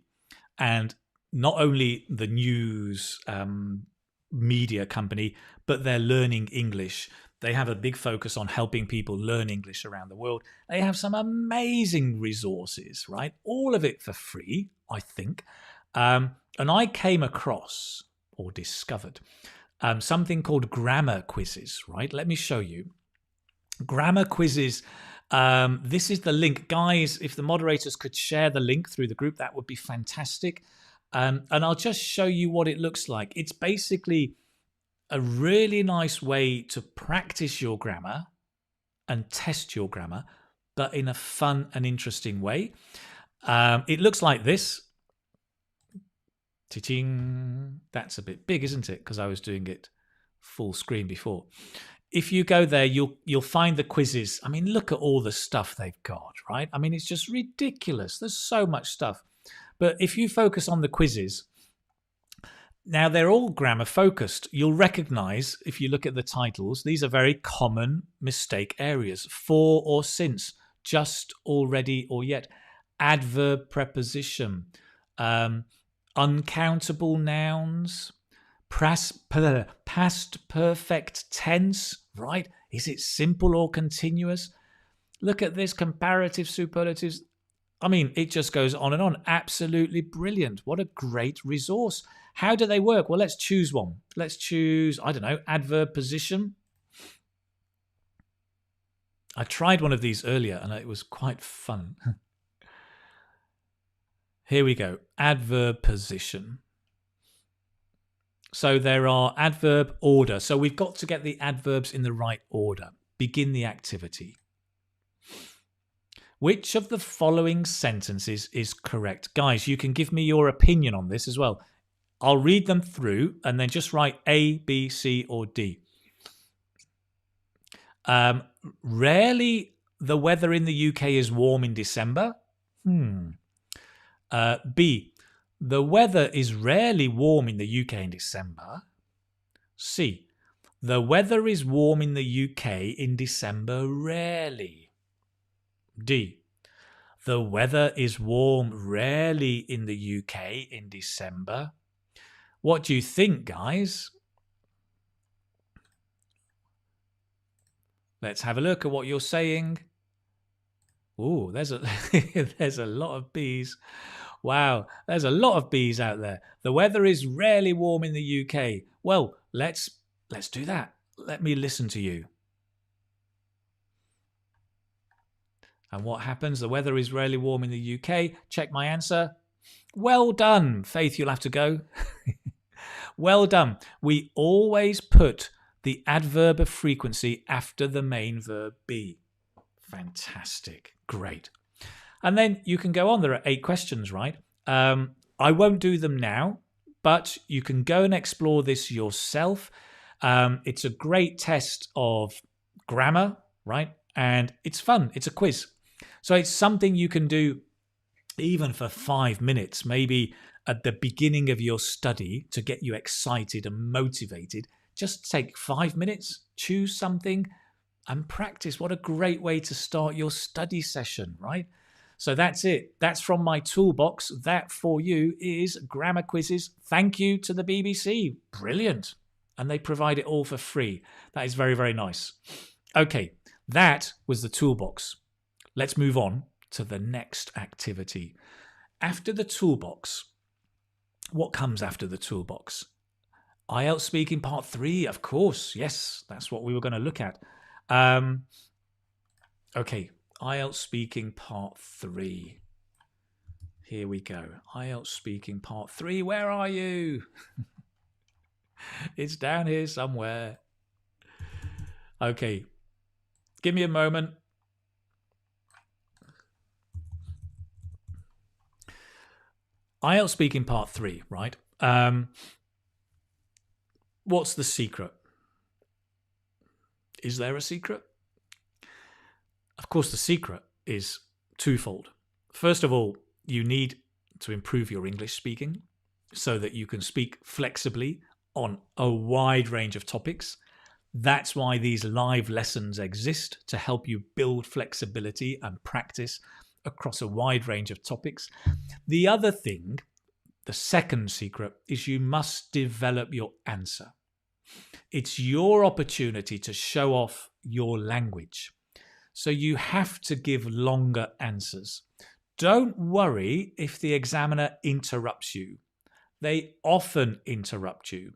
and not only the news media company, but they're learning English. They have a big focus on helping people learn English around the world. They have some amazing resources, right? All of it for free, I think. And I came across or discovered something called grammar quizzes, right? Let me show you. Grammar quizzes. This is the link. Guys, if the moderators could share the link through the group, that would be fantastic. And I'll just show you what it looks like. It's basically a really nice way to practice your grammar and test your grammar, but in a fun and interesting way. It looks like this. Cha-ching. That's a bit big, isn't it? Because I was doing it full screen before. If you go there, you'll find the quizzes. I mean, look at all the stuff they've got, right? I mean, it's just ridiculous. There's so much stuff. But if you focus on the quizzes, Now, they're all grammar focused. You'll recognize, if you look at the titles, these are very common mistake areas. For or since, just, already, or yet. Adverb preposition, uncountable nouns, past perfect tense, right? Is it simple or continuous? Look at this, comparative superlatives. I mean, it just goes on and on. Absolutely brilliant. What a great resource. How do they work? Well, let's choose one. Let's choose, I don't know, adverb position. I tried one of these earlier and it was quite fun. Here we go. Adverb position. So there are adverb order. So we've got to get the adverbs in the right order. Begin the activity. Which of the following sentences is correct? Guys, you can give me your opinion on this as well. I'll read them through and then just write A, B, C, or D. Rarely the weather in the UK is warm in December. B, the weather is rarely warm in the UK in December. C, the weather is warm in the UK in December rarely. D, the weather is warm rarely in the UK in December. What do you think, guys? Let's have a look at what you're saying. Oh, there's a there's a lot of B's. Wow, there's a lot of B's out there. The weather is rarely warm in the UK. Well, let's do that. Let me listen to you. And what happens? The weather is rarely warm in the UK. Check my answer. Well done. Faith, you'll have to go. Well done. We always put the adverb of frequency after the main verb be. Fantastic. Great. And then you can go on. There are 8 questions, right? I won't do them now, but you can go and explore this yourself. It's a great test of grammar, right? And it's fun. It's a quiz. So it's something you can do even for 5 minutes, maybe at the beginning of your study to get you excited and motivated. Just take 5 minutes, choose something and practice. What a great way to start your study session, right? So that's it. That's from my toolbox. That for you is grammar quizzes. Thank you to the BBC. Brilliant. And they provide it all for free. That is very, very nice. Okay, that was the toolbox. Let's move on to the next activity. After the toolbox, what comes after the toolbox? IELTS Speaking Part 3, of course. Yes, that's what we were going to look at. Okay, IELTS Speaking Part 3. Here we go. IELTS Speaking Part 3. Where are you? It's down here somewhere. Okay, give me a moment. IELTS Speaking Part 3, right? What's the secret? Is there a secret? Of course, the secret is twofold. First of all, you need to improve your English speaking so that you can speak flexibly on a wide range of topics. That's why these live lessons exist, to help you build flexibility and practice across a wide range of topics. The other thing, the second secret, is you must develop your answer. It's your opportunity to show off your language. So you have to give longer answers. Don't worry if the examiner interrupts you. They often interrupt you.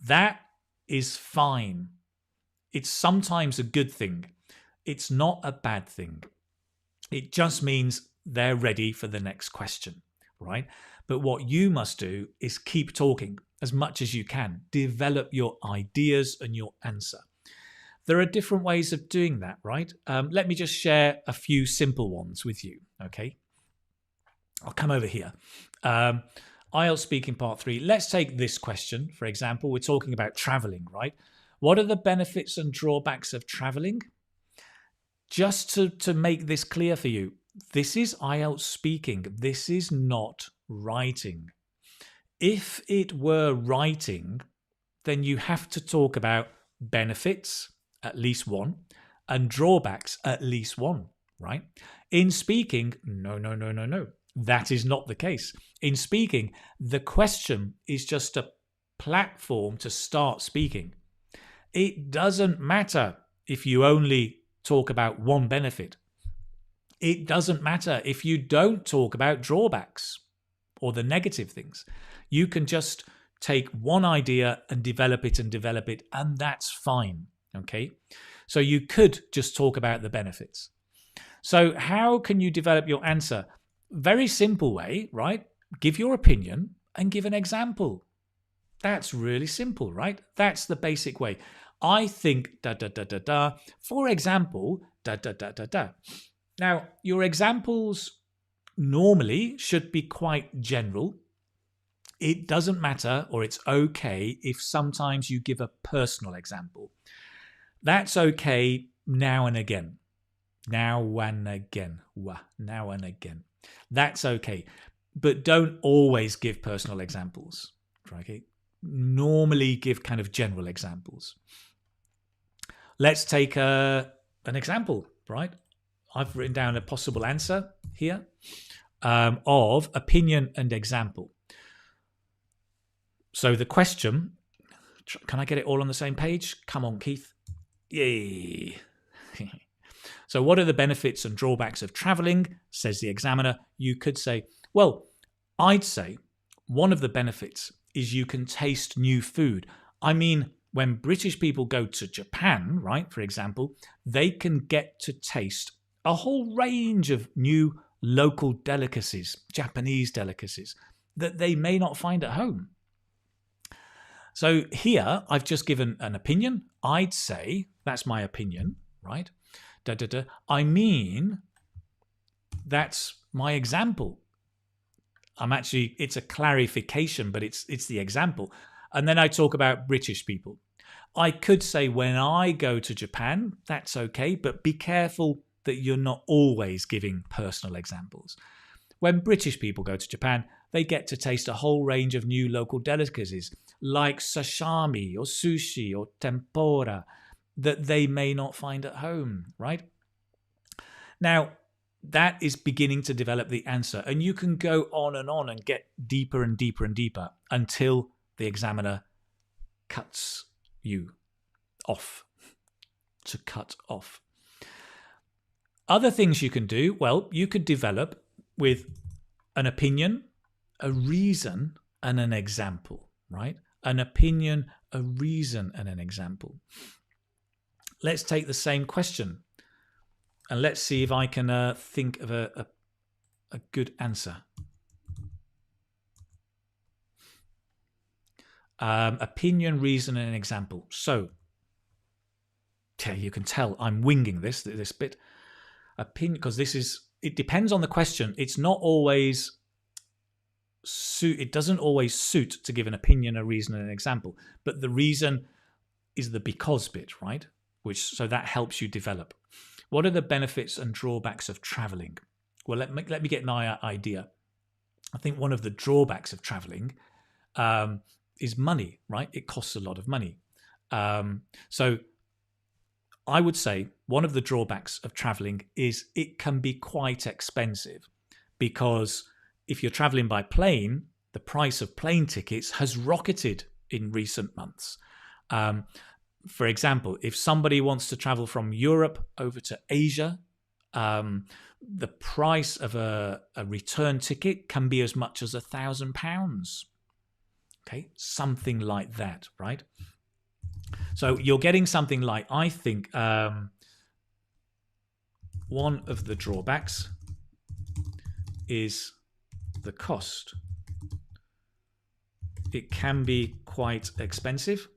That is fine. It's sometimes a good thing. It's not a bad thing. It just means they're ready for the next question, right? But what you must do is keep talking as much as you can. Develop your ideas and your answer. There are different ways of doing that, right? Let me just share a few simple ones with you, okay? I'll come over here. IELTS Speaking Part 3. Let's take this question, for example. We're talking about traveling, right? What are the benefits and drawbacks of traveling? Just to make this clear for you, this is IELTS speaking. This is not writing. If it were writing, then you have to talk about benefits, at least one, and drawbacks, at least one, right? In speaking, no, no, no, no, no. That is not the case. In speaking, the question is just a platform to start speaking. It doesn't matter if you only talk about one benefit. It doesn't matter if you don't talk about drawbacks or the negative things. You can just take one idea and develop it, and that's fine. Okay. So you could just talk about the benefits. So, how can you develop your answer? Very simple way, right? Give your opinion and give an example. That's really simple, right? That's the basic way. I think da da da da da. For example, da da da da da. Now, your examples normally should be quite general. It doesn't matter, or it's okay if sometimes you give a personal example. That's okay now and again. Now and again. Now and again. That's okay. But don't always give personal examples. Okay? Normally give kind of general examples. Let's take an example, right? I've written down a possible answer here of opinion and example. So the question, can I get it all on the same page? Come on, Keith. Yay. So what are the benefits and drawbacks of traveling, says the examiner? You could say, well, I'd say one of the benefits is you can taste new food. I mean, when British people go to Japan, right, for example, they can get to taste a whole range of new local delicacies, Japanese delicacies, that they may not find at home. So here, I've just given an opinion. I'd say, that's my opinion, right? Da, da, da. I mean, that's my example. It's a clarification, but it's the example. And then I talk about British people. I could say when I go to Japan, that's okay, but be careful that you're not always giving personal examples. When British people go to Japan, they get to taste a whole range of new local delicacies like sashimi or sushi or tempura that they may not find at home, right? Now, that is beginning to develop the answer, and you can go on and get deeper and deeper and deeper until the examiner cuts you off. To cut off. Other things you can do, well, you could develop with an opinion, a reason, and an example, right? An opinion, a reason, and an example. Let's take the same question and let's see if I can think of a good answer. Opinion, reason, and an example. So, you can tell I'm winging this bit. Opinion, because it depends on the question. It's not always it doesn't always suit to give an opinion, a reason, and an example. But the reason is the because bit, right? So that helps you develop. What are the benefits and drawbacks of traveling? Well, let me get an idea. I think one of the drawbacks of traveling is money, right? It costs a lot of money. So I would say one of the drawbacks of traveling is it can be quite expensive, because if you're traveling by plane, the price of plane tickets has rocketed in recent months. For example, if somebody wants to travel from Europe over to Asia, the price of a return ticket can be as much as £1,000. Okay, something like that, right? So you're getting something like, I think, one of the drawbacks is the cost. It can be quite expensive.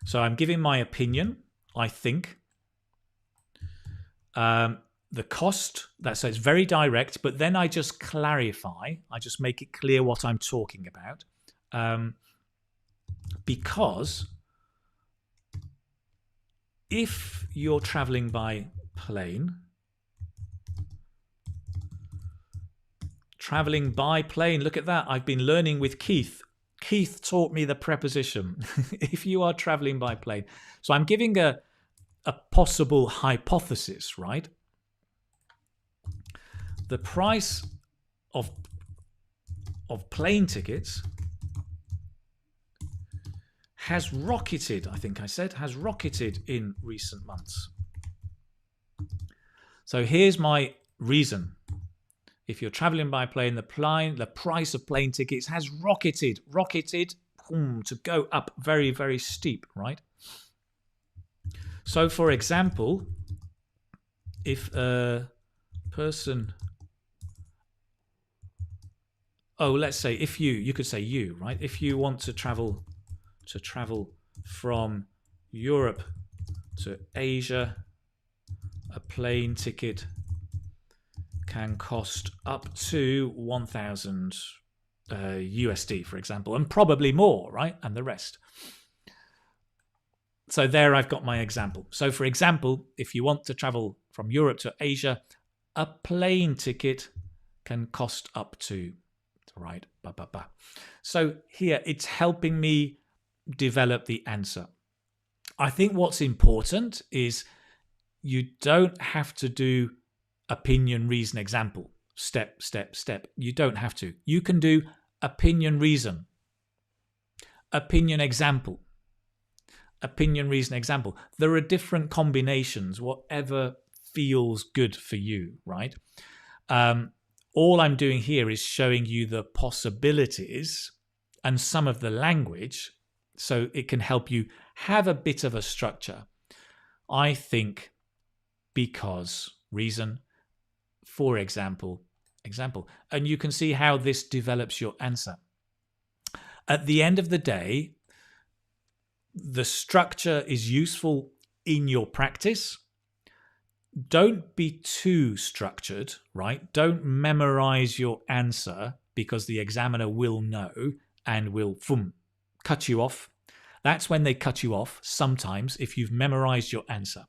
So I'm giving my opinion, I think. The cost, so it's very direct, but then I just clarify. I just make it clear what I'm talking about. Because if you're traveling by plane, Traveling by plane. Look at that. I've been learning with Keith. Keith taught me the preposition. If you are traveling by plane. So I'm giving a possible hypothesis, right? The price of plane tickets has rocketed, I think I said, has rocketed in recent months. So here's my reason. If you're traveling by plane, the price of plane tickets has rocketed to go up very, very steep, right? So, for example, if a person, let's say if you could say you, right? If you want to travel from Europe to Asia, a plane ticket can cost up to 1,000 USD, for example, and probably more, right? And the rest. So there I've got my example. So for example, if you want to travel from Europe to Asia, a plane ticket can cost up to, right? So here it's helping me develop the answer. I think what's important is you don't have to do opinion, reason, example, step. You don't have to. You can do opinion, reason, opinion, example, opinion, reason, example. There are different combinations, whatever feels good for you, right? All I'm doing here is showing you the possibilities and some of the language so it can help you have a bit of a structure. I think, because, reason, for example. And you can see how this develops your answer. At the end of the day, the structure is useful in your practice. Don't be too structured, right? Don't memorize your answer because the examiner will know and will cut you off. That's when they cut you off sometimes if you've memorized your answer.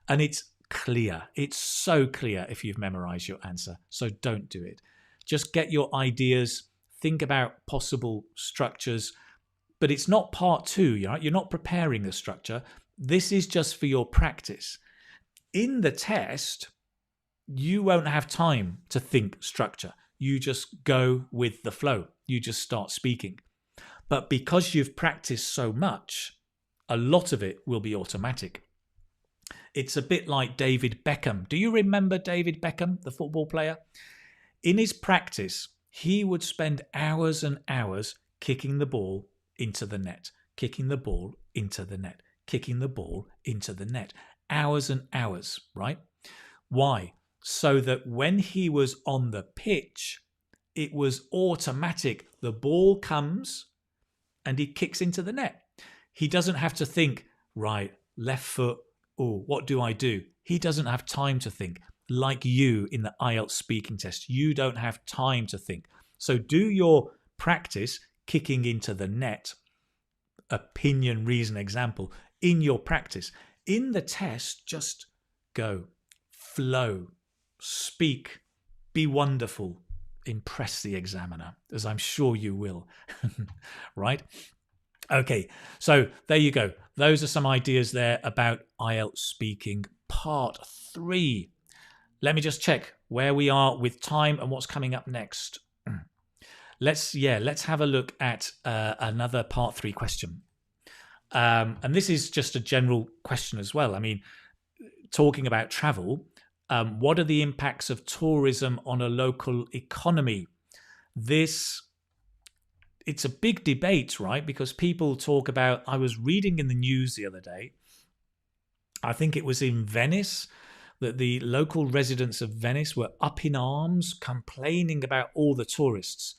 And it's clear. It's so clear if you've memorized your answer. So don't do it. Just get your ideas, think about possible structures, but it's not part two. You're not preparing the structure. This is just for your practice. In the test, you won't have time to think structure. You just go with the flow. You just start speaking. But because you've practiced so much, a lot of it will be automatic. It's a bit like David Beckham. Do you remember David Beckham, the football player? In his practice, he would spend hours and hours kicking the ball into the net, kicking the ball into the net, kicking the ball into the net. Hours and hours, right? Why? So that when he was on the pitch, it was automatic. The ball comes and he kicks into the net. He doesn't have to think, right, left foot, what do I do? He doesn't have time to think. Like you in the IELTS speaking test, you don't have time to think. So do your practice kicking into the net, opinion, reason, example, in your practice. In the test, just go, flow, speak, be wonderful, impress the examiner, as I'm sure you will, right? Okay, so there you go. Those are some ideas there about IELTS speaking part 3. Let me just check where we are with time and what's coming up next. Let's have a look at another part 3 question. And this is just a general question as well. I mean, talking about travel, what are the impacts of tourism on a local economy? It's a big debate, right? Because people talk about, I was reading in the news the other day, I think it was in Venice, that the local residents of Venice were up in arms complaining about all the tourists.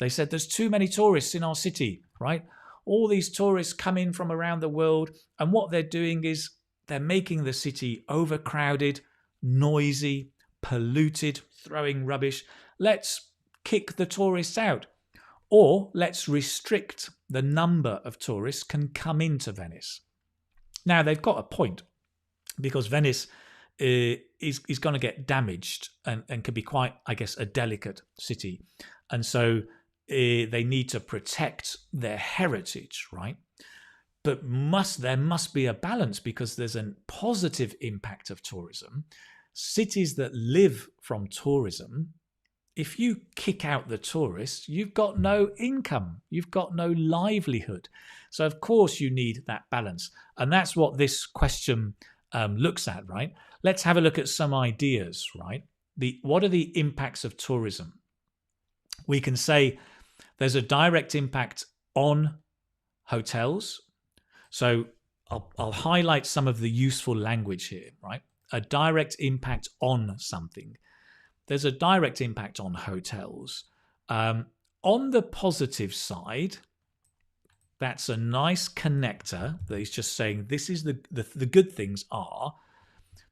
They said there's too many tourists in our city, right? All these tourists come in from around the world, and what they're doing is they're making the city overcrowded, noisy, polluted, throwing rubbish. Let's kick the tourists out. Or let's restrict the number of tourists can come into Venice. Now, they've got a point, because Venice is going to get damaged and can be quite, I guess, a delicate city. And so they need to protect their heritage, right? But there must be a balance, because there's a positive impact of tourism. Cities that live from tourism, if you kick out the tourists, you've got no income, you've got no livelihood. So of course you need that balance. And that's what this question looks at, right? Let's have a look at some ideas, right? What are the impacts of tourism? We can say there's a direct impact on hotels. So I'll highlight some of the useful language here, right? A direct impact on something. There's a direct impact on hotels. On the positive side, that's a nice connector that is just saying this is the good things are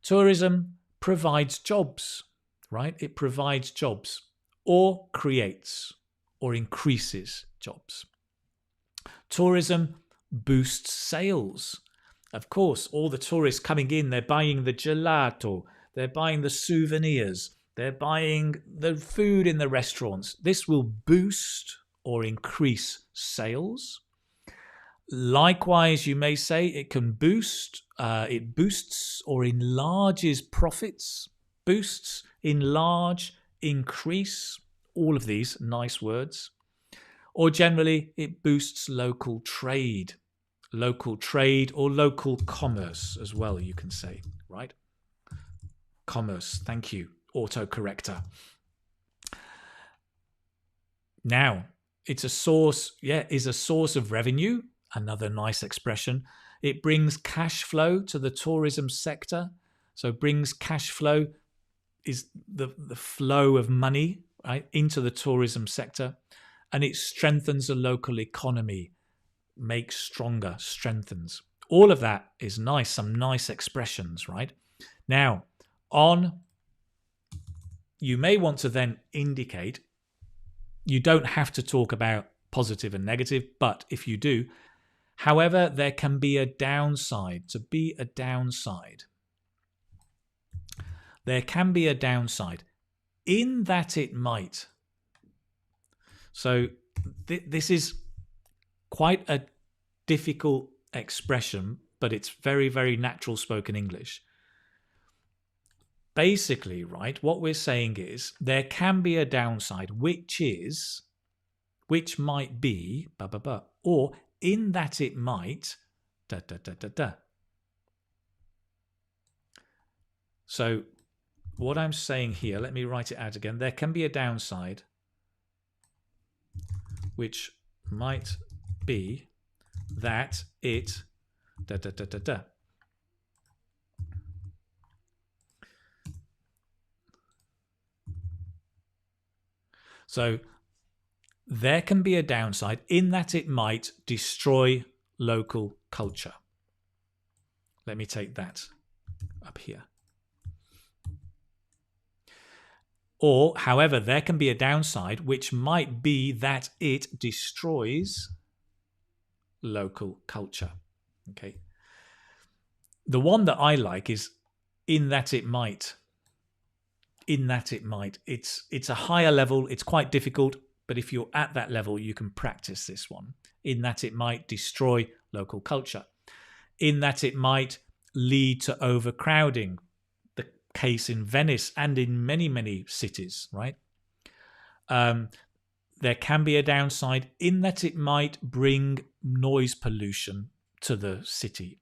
tourism provides jobs, right? It provides jobs, or creates or increases jobs. Tourism boosts sales. Of course, all the tourists coming in, they're buying the gelato, they're buying the souvenirs, they're buying the food in the restaurants. This will boost or increase sales. Likewise, you may say it can boost, it boosts or enlarges profits. Boosts, enlarge, increase, all of these nice words. Or generally, it boosts local trade or local commerce as well, you can say, right? Commerce, thank you, autocorrector. Now, it's a source of revenue, another nice expression. It brings cash flow to the tourism sector. So brings cash flow is the flow of money, right, into the tourism sector. And it strengthens the local economy, makes stronger, strengthens. All of that is nice, some nice expressions, right? Now, you may want to then indicate, you don't have to talk about positive and negative, but if you do, however, there can be a downside. To be a downside. There can be a downside in that it might. So this is quite a difficult expression, but it's very, very natural spoken English. Basically, right, what we're saying is there can be a downside, which might be, or in that it might, So what I'm saying here, let me write it out again. There can be a downside, which might be that it So there can be a downside in that it might destroy local culture. Let me take that up here. Or, however, there can be a downside, which might be that it destroys local culture. Okay. The one that I like is in that it might. In that it might. It's a higher level. It's quite difficult, but if you're at that level, you can practice this one. In that it might destroy local culture. In that it might lead to overcrowding. The case in Venice and in many, many cities, right? There can be a downside in that it might bring noise pollution to the city.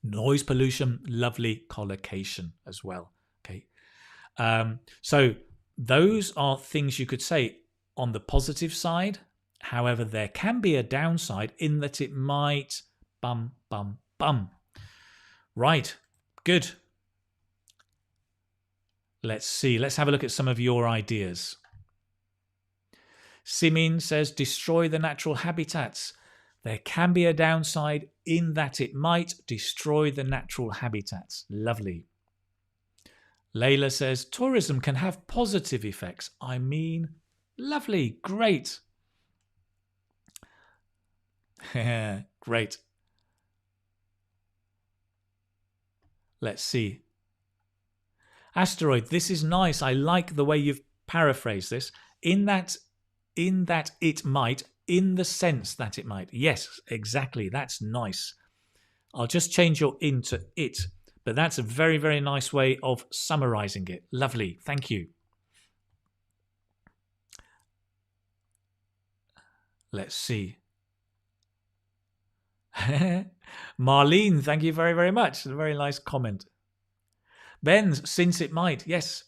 Noise pollution, lovely collocation as well. Okay. So those are things you could say on the positive side. However, there can be a downside in that it might Right. Good. Let's see. Let's have a look at some of your ideas. Simin says, destroy the natural habitats. There can be a downside in that it might destroy the natural habitats. Lovely. Layla says, tourism can have positive effects. I mean, lovely. Great. Great. Let's see. Asteroid, this is nice. I like the way you've paraphrased this. In that it might, in the sense that it might. Yes, exactly. That's nice. I'll just change your in to it. But that's a very, very nice way of summarizing it. Lovely. Thank you. Let's see. Marlene, thank you very, very much. A very nice comment. Benz, since it might. Yes.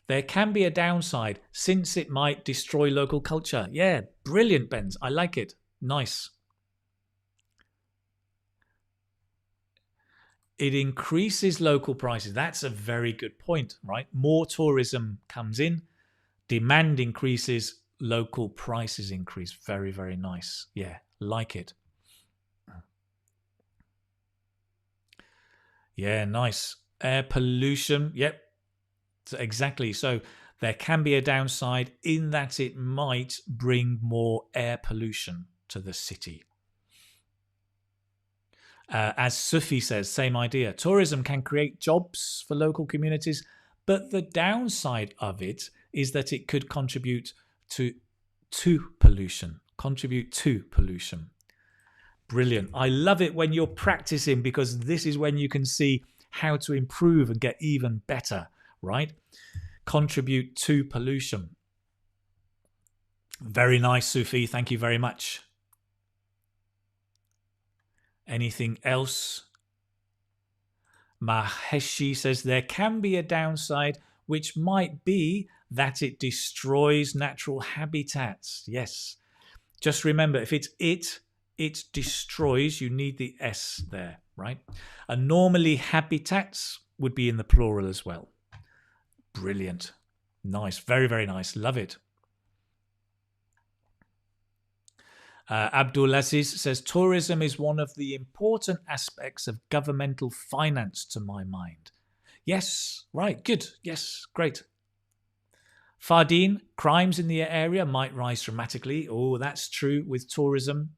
There can be a downside since it might destroy local culture. Yeah, brilliant, Benz. I like it. Nice. It increases local prices. That's a very good point, right? More tourism comes in, demand increases, local prices increase. Very, very nice. Yeah, like it. Yeah, nice. Air pollution. Yep, exactly. So there can be a downside in that it might bring more air pollution to the city. As Sufi says, same idea. Tourism can create jobs for local communities, but the downside of it is that it could contribute to pollution. Contribute to pollution. Brilliant. I love it when you're practicing because this is when you can see how to improve and get even better, right? Contribute to pollution. Very nice, Sufi. Thank you very much. Anything else? Maheshi says there can be a downside, which might be that it destroys natural habitats. Yes. Just remember, if it's it destroys, you need the S there, right? And normally habitats would be in the plural as well. Brilliant. Nice. Very, very nice. Love it. Abdulaziz says tourism is one of the important aspects of governmental finance to my mind. Yes, right, good. Yes, great. Fardeen, crimes in the area might rise dramatically. Oh, that's true with tourism.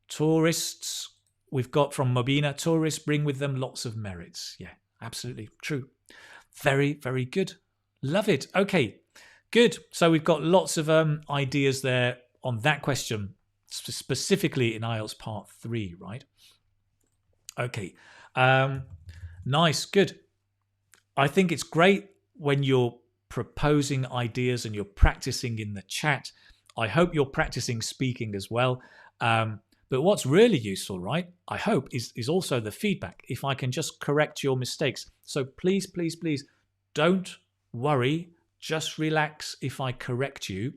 Tourists, we've got from Mobina, tourists bring with them lots of merits. Yeah, absolutely true. Very, very good. Love it. Okay. Good. So we've got lots of ideas there on that question, specifically in IELTS Part 3, right? Okay. Nice. Good. I think it's great when you're proposing ideas and you're practicing in the chat. I hope you're practicing speaking as well. But what's really useful, right, I hope, is also the feedback. If I can just correct your mistakes. So please, please, please don't worry. Just relax if I correct you.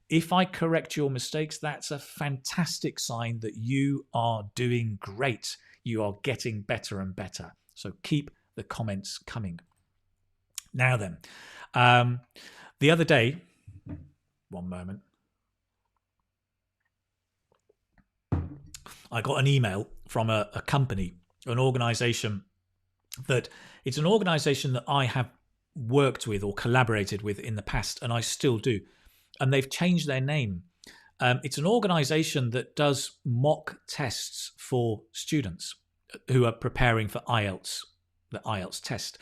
If I correct your mistakes, that's a fantastic sign that you are doing great. You are getting better and better. So keep the comments coming. Now then, the other day, one moment, I got an email from a company, an organization that it's an organization that I have worked with or collaborated with in the past, and I still do. And they've changed their name. It's an organization that does mock tests for students who are preparing for IELTS, the IELTS test.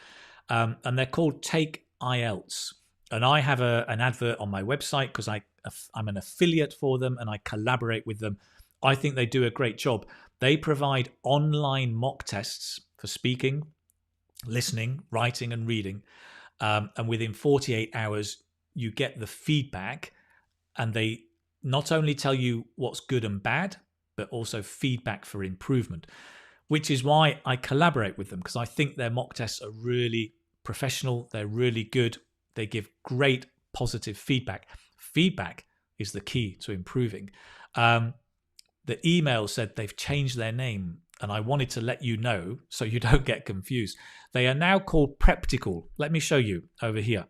And they're called Take IELTS. And I have an advert on my website because I'm an affiliate for them and I collaborate with them. I think they do a great job. They provide online mock tests for speaking, listening, writing, and reading. And within 48 hours, you get the feedback, and they not only tell you what's good and bad, but also feedback for improvement, which is why I collaborate with them, because I think their mock tests are really professional. They're really good. They give great positive feedback. Feedback is the key to improving. The email said they've changed their name, and I wanted to let you know so you don't get confused. They are now called Preptical. Let me show you over here,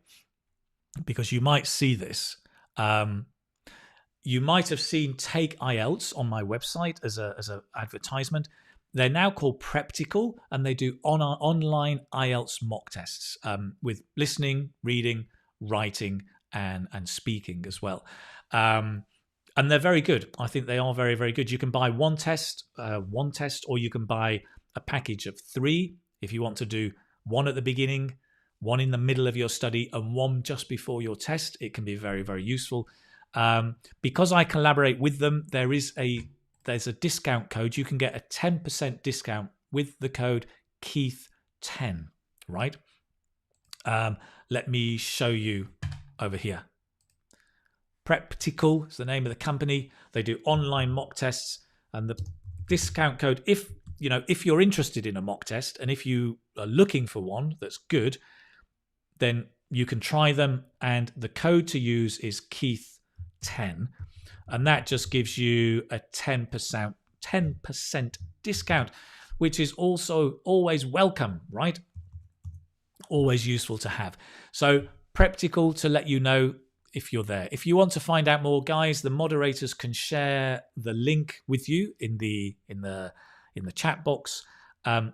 because you might see this. You might have seen Take IELTS on my website as an advertisement. They're now called Preptical, and they do online IELTS mock tests with listening, reading, writing, and speaking as well. And they're very good. I think they are very, very good. You can buy one test, or you can buy a package of 3. If you want to do one at the beginning, one in the middle of your study, and one just before your test, it can be very, very useful. Because I collaborate with them, there's a discount code. You can get a 10% discount with the code Keith10, right? Let me show you over here. Practical is the name of the company. They do online mock tests, and the discount code, if you're interested in a mock test and if you are looking for one that's good, then you can try them, and the code to use is Keith10, and that just gives you a 10% discount, which is also always welcome, right? Always useful to have. So practical, to let you know if you're there. If you want to find out more, guys, the moderators can share the link with you in the chat box.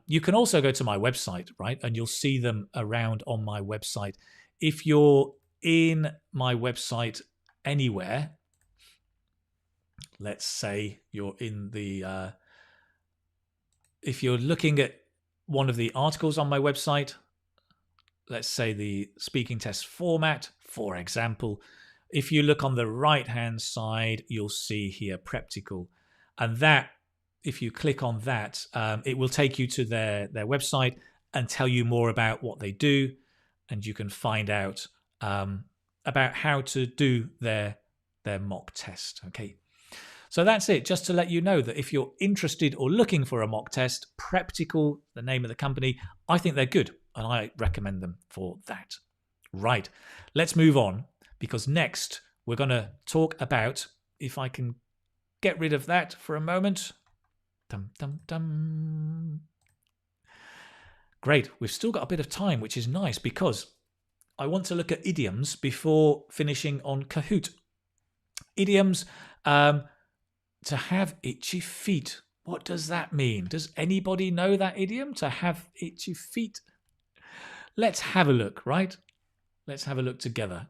You can also go to my website, right? And you'll see them around on my website. If you're in my website anywhere, let's say you're in the, if you're looking at one of the articles on my website, let's say the speaking test format, for example, if you look on the right-hand side, you'll see here practical. And that, if you click on that, it will take you to their website and tell you more about what they do. And you can find out about how to do their mock test. Okay. So that's it. Just to let you know that if you're interested or looking for a mock test, Practical, the name of the company, I think they're good and I recommend them for that. Right. Let's move on, because next we're going to talk about, if I can get rid of that for a moment. Dum, dum, dum. Great. We've still got a bit of time, which is nice, because I want to look at idioms before finishing on Kahoot. Idioms, to have itchy feet. What does that mean? Does anybody know that idiom, to have itchy feet? Let's have a look, right? Let's have a look together.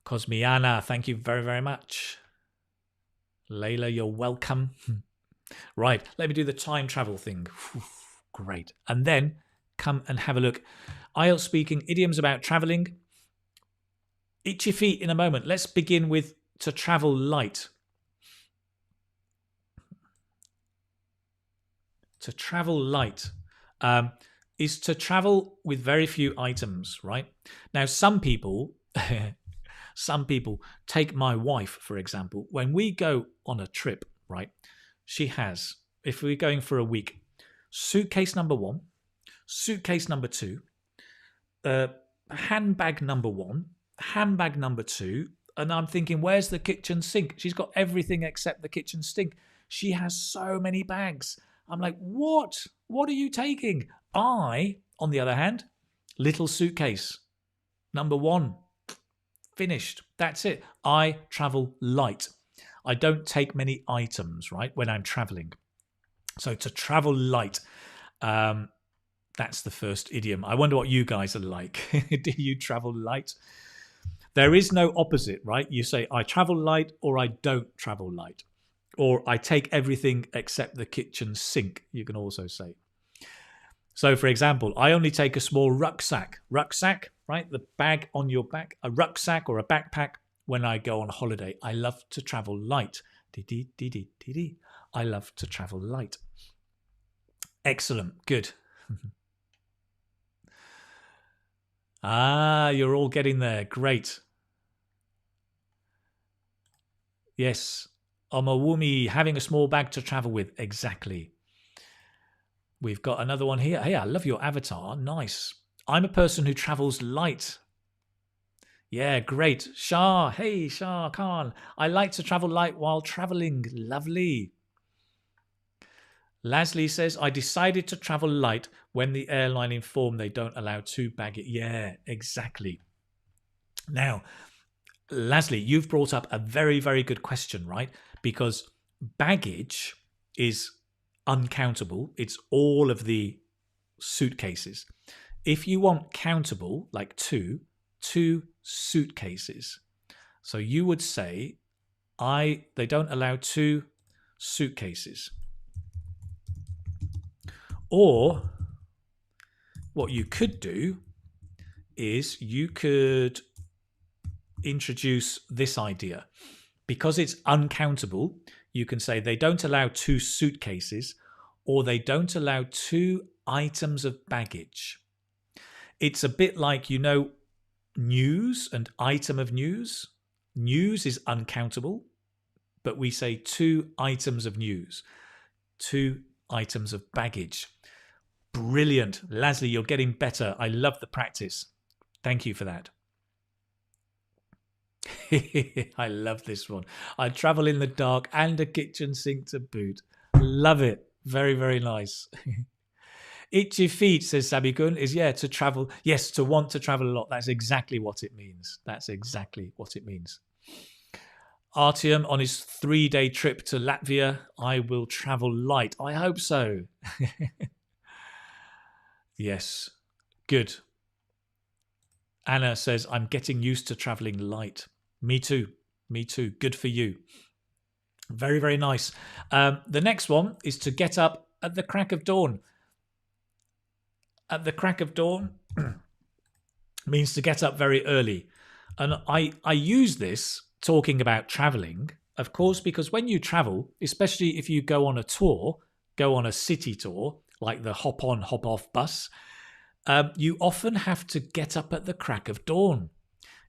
Cosmiana, thank you very, very much. Layla, you're welcome. Right, let me do the time travel thing. Great. And then come and have a look. IELTS Speaking, idioms about traveling. Itchy feet in a moment. Let's begin with to travel light. To travel light is to travel with very few items, right? Now, some people take my wife, for example. When we go on a trip, right, she has, if we're going for a week, suitcase number 1, suitcase number 2, handbag number 1, handbag number 2, and I'm thinking, where's the kitchen sink? She's got everything except the kitchen sink. She has so many bags. I'm like, what? What are you taking? I, on the other hand, little suitcase, number 1, finished. That's it. I travel light. I don't take many items, right, when I'm traveling. So to travel light, that's the first idiom. I wonder what you guys are like. Do you travel light? There is no opposite, right? You say, I travel light, or I don't travel light. Or I take everything except the kitchen sink, you can also say. So, for example, I only take a small rucksack. Rucksack, right? The bag on your back. A rucksack or a backpack when I go on holiday. I love to travel light. I love to travel light. Excellent. Good. You're all getting there. Great. Yes. Omawumi, having a small bag to travel with. Exactly. We've got another one here. Hey, I love your avatar. Nice. I'm a person who travels light. Yeah, great. Shah. Hey, Shah Khan. I like to travel light while traveling. Lovely. Leslie says, I decided to travel light when the airline informed they don't allow 2 baggage. Yeah, exactly. Now, Leslie, you've brought up a very, very good question, right? Because baggage is uncountable. It's all of the suitcases. If you want countable, like 2 2 suitcases. So you would say, they don't allow 2 suitcases. Or what you could do is you could introduce this idea. Because it's uncountable, you can say they don't allow 2 suitcases, or they don't allow 2 items of baggage. It's a bit like, news and item of news. News is uncountable, but we say 2 items of news, 2 items of baggage. Brilliant. Leslie, you're getting better. I love the practice. Thank you for that. I love this one. I travel in the dark and a kitchen sink to boot. Love it. Very, very nice. Itchy feet, says Sabikun, is to travel. Yes, to want to travel a lot. That's exactly what it means. That's exactly what it means. Artyom on his 3-day trip to Latvia. I will travel light. I hope so. Yes, good. Anna says, I'm getting used to traveling light. Me too. Me too. Good for you. Very, very nice. The next one is to get up at the crack of dawn. At the crack of dawn means to get up very early. And I use this talking about traveling, of course, because when you travel, especially if you go on a tour, go on a city tour, like the hop on, hop off bus, you often have to get up at the crack of dawn.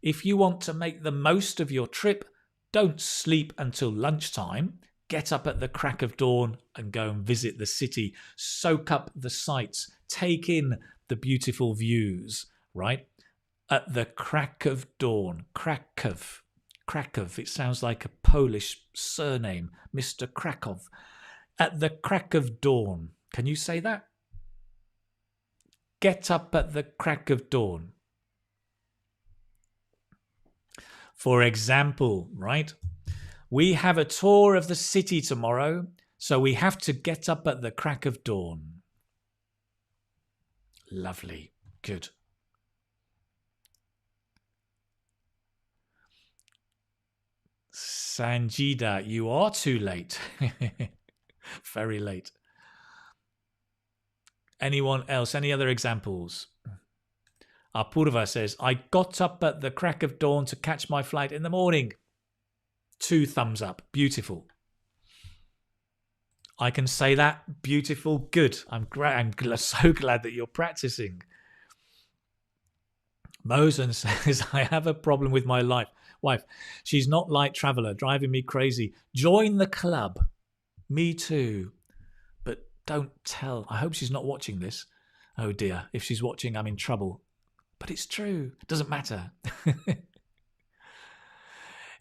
If you want to make the most of your trip, don't sleep until lunchtime. Get up at the crack of dawn and go and visit the city. Soak up the sights. Take in the beautiful views, right? At the crack of dawn. Krakow. Krakow. It sounds like a Polish surname. Mr. Krakow. At the crack of dawn. Can you say that? Get up at the crack of dawn. For example, right? We have a tour of the city tomorrow, so we have to get up at the crack of dawn. Lovely. Good. Sanjida, you are too late. Very late. Anyone else? Any other examples? Apurva says, I got up at the crack of dawn to catch my flight in the morning. 2 thumbs up. Beautiful. I can say that. Beautiful. Good. I'm so glad that you're practicing. Mosen says, I have a problem with my wife. She's not light traveller, driving me crazy. Join the club. Me too. But don't tell. I hope she's not watching this. Oh dear. If she's watching, I'm in trouble. But it's true. It doesn't matter.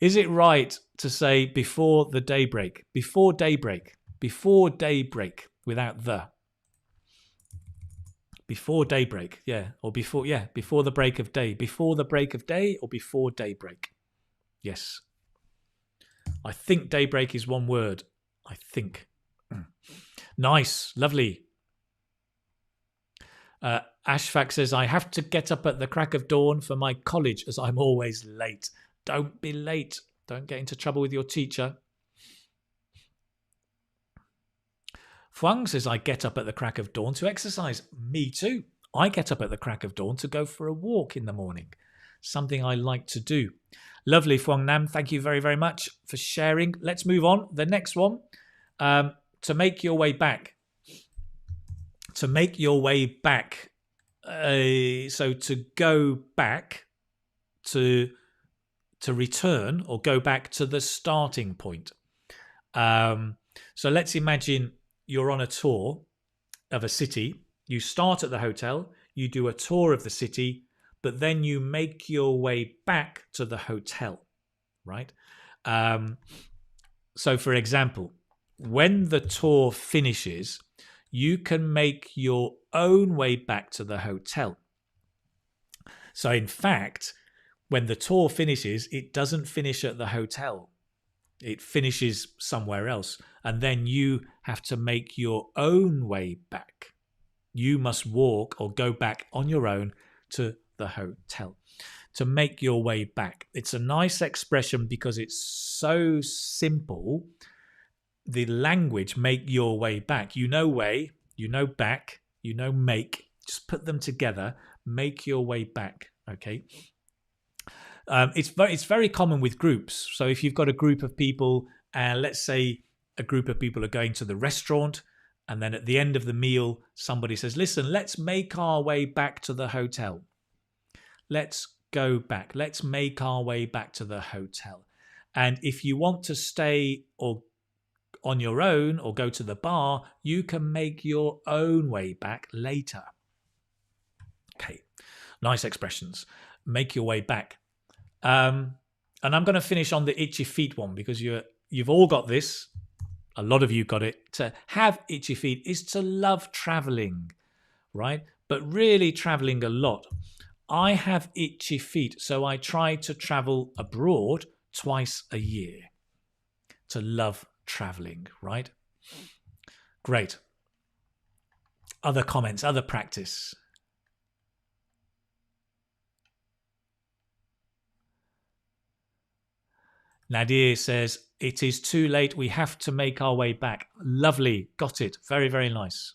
Is it right to say before the daybreak? Before daybreak. Before daybreak without the. Before daybreak, yeah. Or before the break of day. Before the break of day or before daybreak? Yes. I think daybreak is one word. I think. Nice. Lovely. Ashfaq says, I have to get up at the crack of dawn for my college as I'm always late. Don't be late. Don't get into trouble with your teacher. Fuang says, I get up at the crack of dawn to exercise. Me too. I get up at the crack of dawn to go for a walk in the morning. Something I like to do. Lovely, Fuang Nam. Thank you very, very much for sharing. Let's move on. The next one, to make your way back. To make your way back. So to go back, to return or go back to the starting point. So let's imagine you're on a tour of a city. You start at the hotel, you do a tour of the city, but then you make your way back to the hotel, right? So for example, when the tour finishes, you can make your own way back to the hotel. So in fact, when the tour finishes, it doesn't finish at the hotel. It finishes somewhere else. And then you have to make your own way back. You must walk or go back on your own to the hotel. To make your way back. It's a nice expression because it's so simple. The language, make your way back. You know way, you know back, you know make. Just put them together. Make your way back. Okay. It's very common with groups. So if you've got a group of people, and let's say a group of people are going to the restaurant, and then at the end of the meal, somebody says, listen, let's make our way back to the hotel. Let's go back. Let's make our way back to the hotel. And if you want to stay or on your own or go to the bar, you can make your own way back later. Okay, nice expressions. Make your way back. And I'm going to finish on the itchy feet one because you've all got this. A lot of you got it. To have itchy feet is to love traveling, right? But really traveling a lot. I have itchy feet, so I try to travel abroad twice a year. To love traveling, right? Great. Other comments, other practice. Nadir says, it is too late. We have to make our way back. Lovely. Got it. Very, very nice.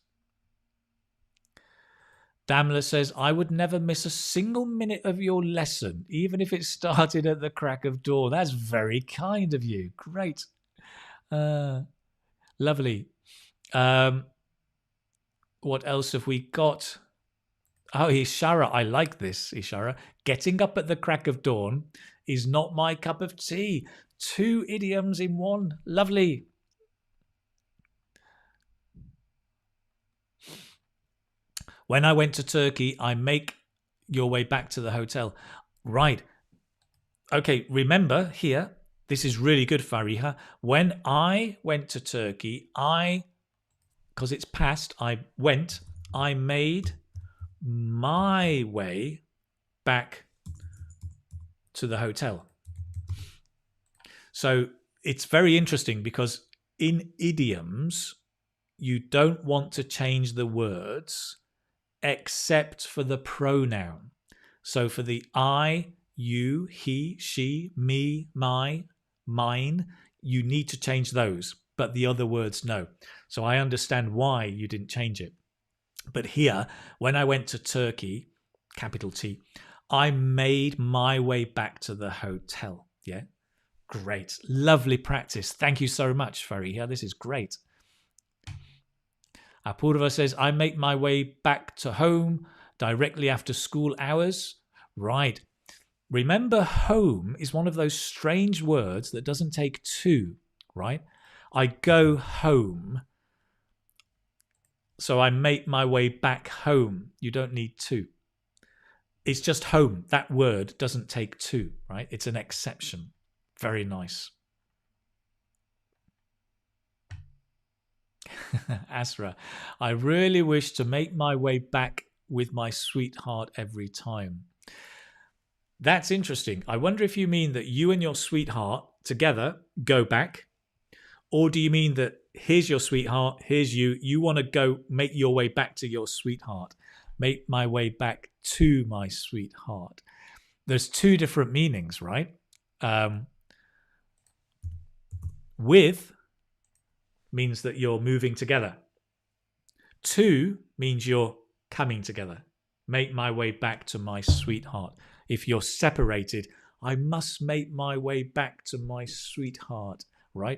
Damla says, I would never miss a single minute of your lesson, even if it started at the crack of dawn. That's very kind of you. Great. Lovely. What else have we got? Oh, Ishara. I like this, Ishara. Getting up at the crack of dawn is not my cup of tea. 2 idioms in one. Lovely. When I went to Turkey, I make your way back to the hotel. Right. Okay, remember here, this is really good, Fariha. When I went to Turkey, because it's past, I made my way back to the hotel. So it's very interesting because in idioms, you don't want to change the words except for the pronoun. So for the I, you, he, she, me, my, mine, you need to change those, but the other words, no. So I understand why you didn't change it. But here, when I went to Turkey, capital T, I made my way back to the hotel. Yeah, great. Lovely practice. Thank you so much, Fariha. This is great. Apurva says, I make my way back to home directly after school hours. Right. Remember, home is one of those strange words that doesn't take two, right? I go home. So I make my way back home. You don't need two. It's just home. That word doesn't take two, right? It's an exception. Very nice. Asra, I really wish to make my way back with my sweetheart every time. That's interesting. I wonder if you mean that you and your sweetheart together go back, or do you mean that here's your sweetheart, here's you, you want to go make your way back to your sweetheart, make my way back to my sweetheart. There's two different meanings, right? With means that you're moving together. To means you're coming together. Make my way back to my sweetheart. If you're separated, I must make my way back to my sweetheart, right?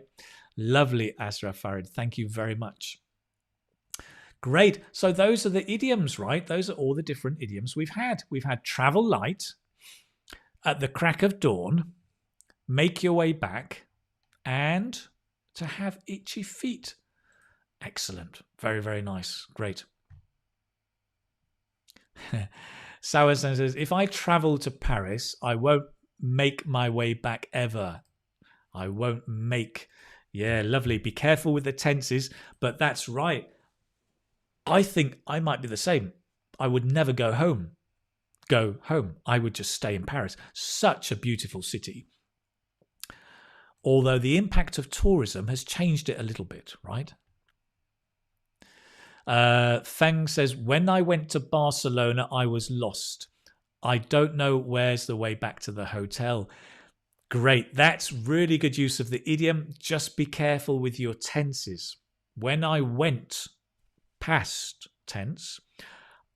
Lovely, Asra Farid. Thank you very much. Great. So those are the idioms, right? Those are all the different idioms we've had. We've had travel light, at the crack of dawn, make your way back, and to have itchy feet. Excellent. Very, very nice. Great. Sawasan says, if I travel to Paris, I won't make my way back ever. I won't make. Yeah, lovely. Be careful with the tenses, but that's right. I think I might be the same. I would never go home. I would just stay in Paris. Such a beautiful city. Although the impact of tourism has changed it a little bit, right? Feng says, when I went to Barcelona, I was lost. I don't know where's the way back to the hotel. Great. That's really good use of the idiom. Just be careful with your tenses. When I went, past tense,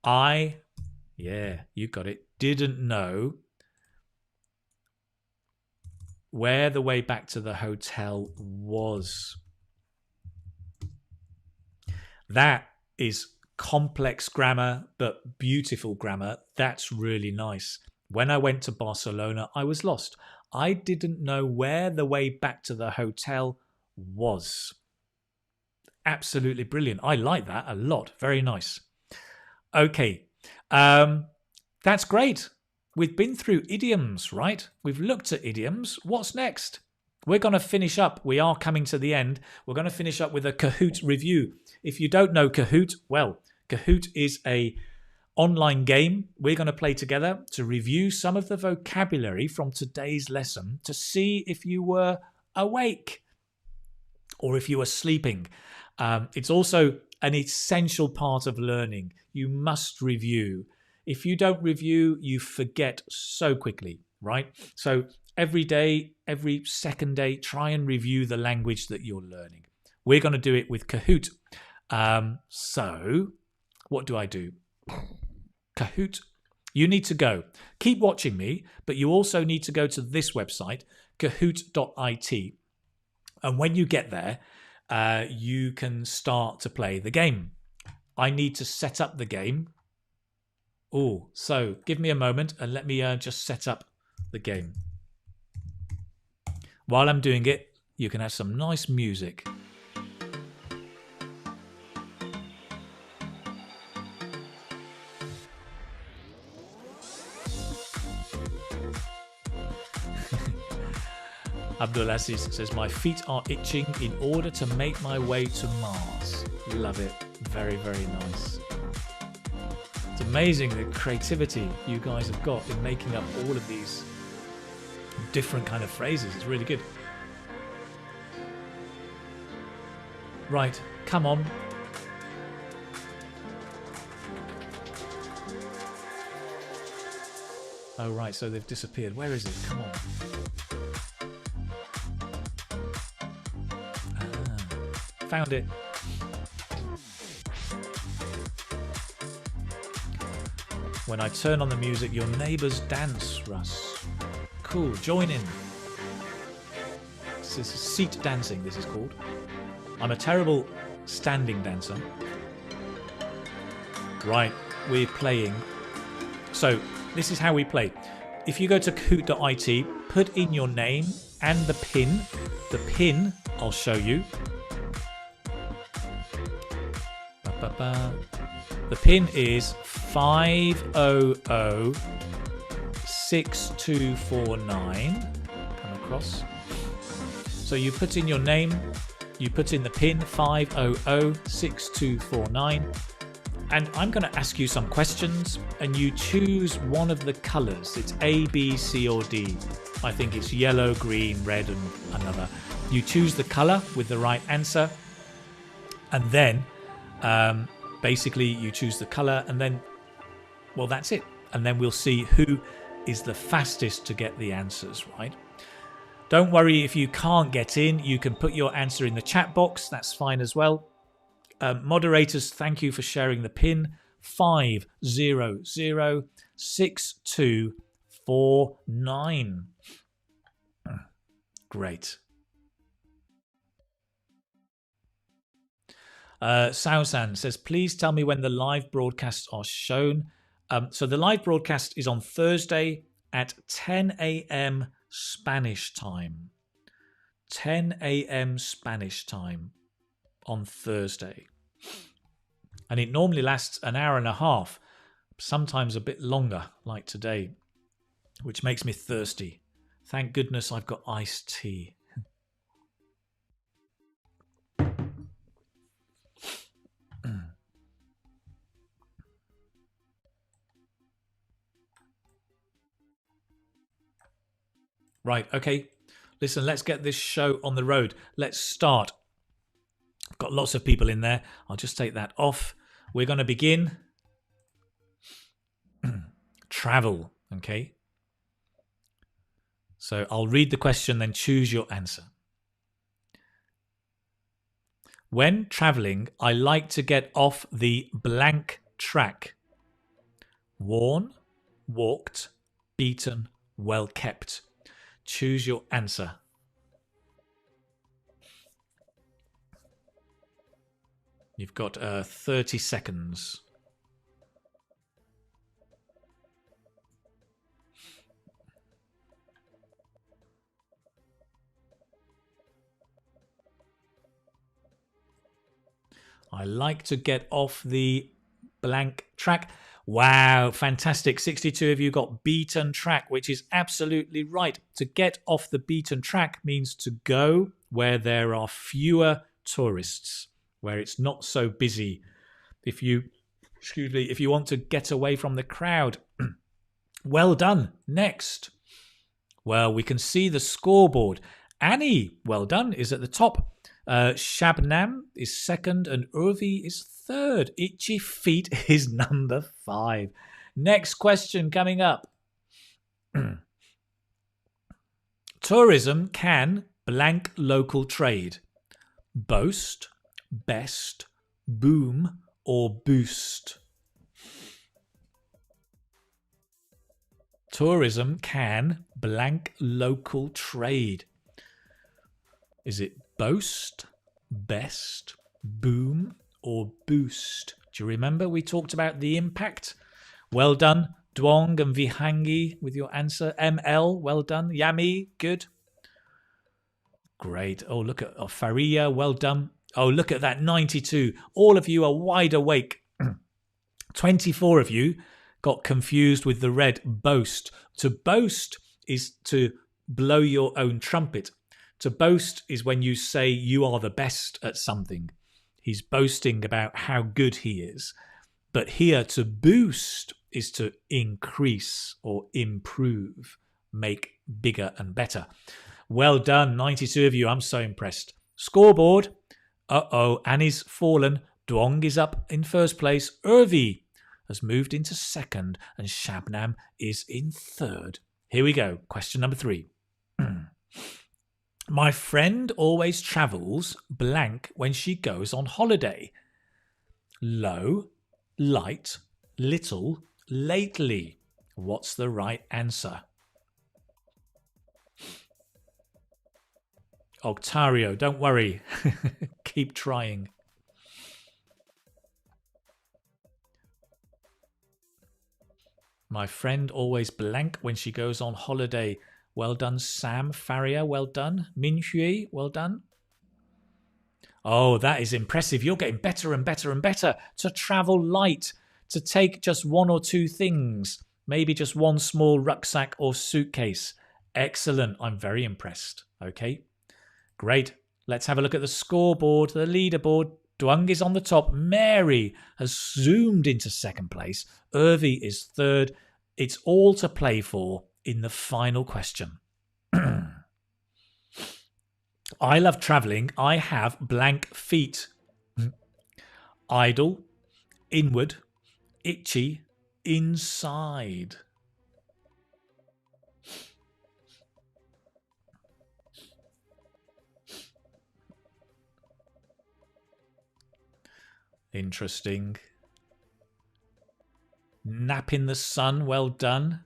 you got it, didn't know where the way back to the hotel was. That is complex grammar, but beautiful grammar. That's really nice. When I went to Barcelona, I was lost. I didn't know where the way back to the hotel was. Absolutely brilliant. I like that a lot. Very nice. Okay. That's great. We've been through idioms, right? We've looked at idioms. What's next? We're going to finish up. We are coming to the end. We're going to finish up with a Kahoot review. If you don't know Kahoot, well, Kahoot is a online game we're going to play together to review some of the vocabulary from today's lesson to see if you were awake or if you were sleeping. It's also an essential part of learning. You must review. If you don't review, you forget so quickly, right? So every day, every second day, try and review the language that you're learning. We're going to do it with Kahoot. So what do I do? Kahoot. You need to go. Keep watching me, but you also need to go to this website, kahoot.it. And when you get there, you can start to play the game. I need to set up the game. Oh, so give me a moment and let me just set up the game. While I'm doing it, you can have some nice music. Abdulaziz says, my feet are itching in order to make my way to Mars. Love it. Very, very nice. It's amazing the creativity you guys have got in making up all of these different kind of phrases. It's really good. Right, come on. Oh, right, so they've disappeared. Where is it? Come on. Found it. When I turn on the music, your neighbours dance, Russ. Cool, join in. This is seat dancing, this is called. I'm a terrible standing dancer. Right, we're playing. So, this is how we play. If you go to kahoot.it, put in your name and the pin. The pin, I'll show you. The pin is 5006249. Come across. So you put in your name, you put in the pin 5006249, and I'm going to ask you some questions, and you choose one of the colours. It's A, B, C, or D. I think it's yellow, green, red, and another. You choose the colour with the right answer, and then basically you choose the color, and then, well, that's it. And then we'll see who is the fastest to get the answers, right? Don't worry if you can't get in. You can put your answer in the chat box. That's fine as well. Moderators, thank you for sharing the pin. 5006249. Great. Sausan says, please tell me when the live broadcasts are shown. So the live broadcast is on Thursday at 10 a.m. Spanish time. 10 a.m. Spanish time on Thursday. And it normally lasts an hour and a half, sometimes a bit longer, like today, which makes me thirsty. Thank goodness I've got iced tea. Right, okay. Listen, let's get this show on the road. Let's start. I've got lots of people in there. I'll just take that off. We're going to begin. Travel. Okay. So I'll read the question, then choose your answer. When traveling, I like to get off the blank track. Worn, walked, beaten, well kept. Choose your answer. You've got 30 seconds. I like to get off the blank track. Wow, fantastic. 62 of you got beaten track, which is absolutely right. To get off the beaten track means to go where there are fewer tourists, where it's not so busy. If you want to get away from the crowd. Well done. Next. Well, we can see the scoreboard. Annie, well done, is at the top. Shabnam is second and Urvi is third. Itchy Feet is number 5. Next question coming up. Tourism can blank local trade. Boast, best, boom, or boost. Tourism can blank local trade. Is it boast, best, boom, or boost? Do you remember we talked about the impact? Well done, Duong and Vihangi with your answer. ML, well done. Yami, good. Great. Oh, look at Faria, well done. Oh, look at that, 92. All of you are wide awake. 24 of you got confused with the red boast. To boast is to blow your own trumpet. To boast is when you say you are the best at something. He's boasting about how good he is. But here, to boost is to increase or improve, make bigger and better. Well done, 92 of you. I'm so impressed. Scoreboard. Uh-oh, Annie's fallen. Duong is up in first place. Urvi has moved into second and Shabnam is in third. Here we go. Question number 3. My friend always travels blank when she goes on holiday. Low, light, little, lately. What's the right answer? Octario, don't worry. Keep trying. My friend always blank when she goes on holiday. Well done, Sam. Faria, well done. Min Hui, well done. Oh, that is impressive. You're getting better and better and better. To travel light, to take just 1 or 2 things, maybe just one small rucksack or suitcase. Excellent. I'm very impressed. Okay, great. Let's have a look at the scoreboard, the leaderboard. Duong is on the top. Mary has zoomed into second place. Urvi is third. It's all to play for in the final question. I love traveling. I have blank feet. Idle, inward, itchy, inside. Interesting. Nap in the sun, well done.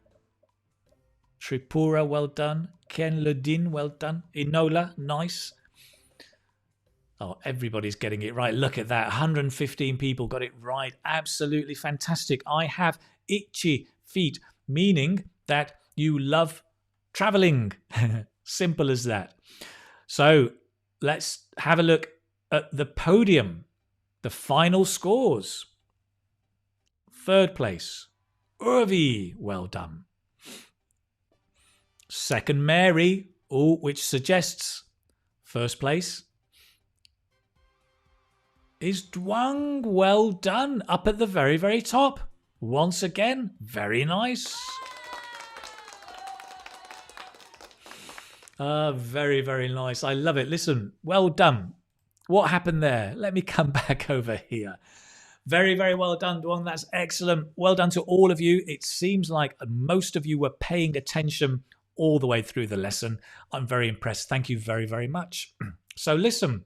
Tripura, well done. Ken Ledin, well done. Inola, nice. Oh, everybody's getting it right. Look at that. 115 people got it right. Absolutely fantastic. I have itchy feet, meaning that you love traveling. Simple as that. So let's have a look at the podium. The final scores. Third place, Urvi, well done. Second, Mary, which suggests first place is Duong, well done, up at the very, very top. Once again, very nice. Very, very nice. I love it. Listen, well done. What happened there? Let me come back over here. Very, very well done, Duong. That's excellent. Well done to all of you. It seems like most of you were paying attention all the way through the lesson. I'm very impressed. Thank you very, very much. So listen,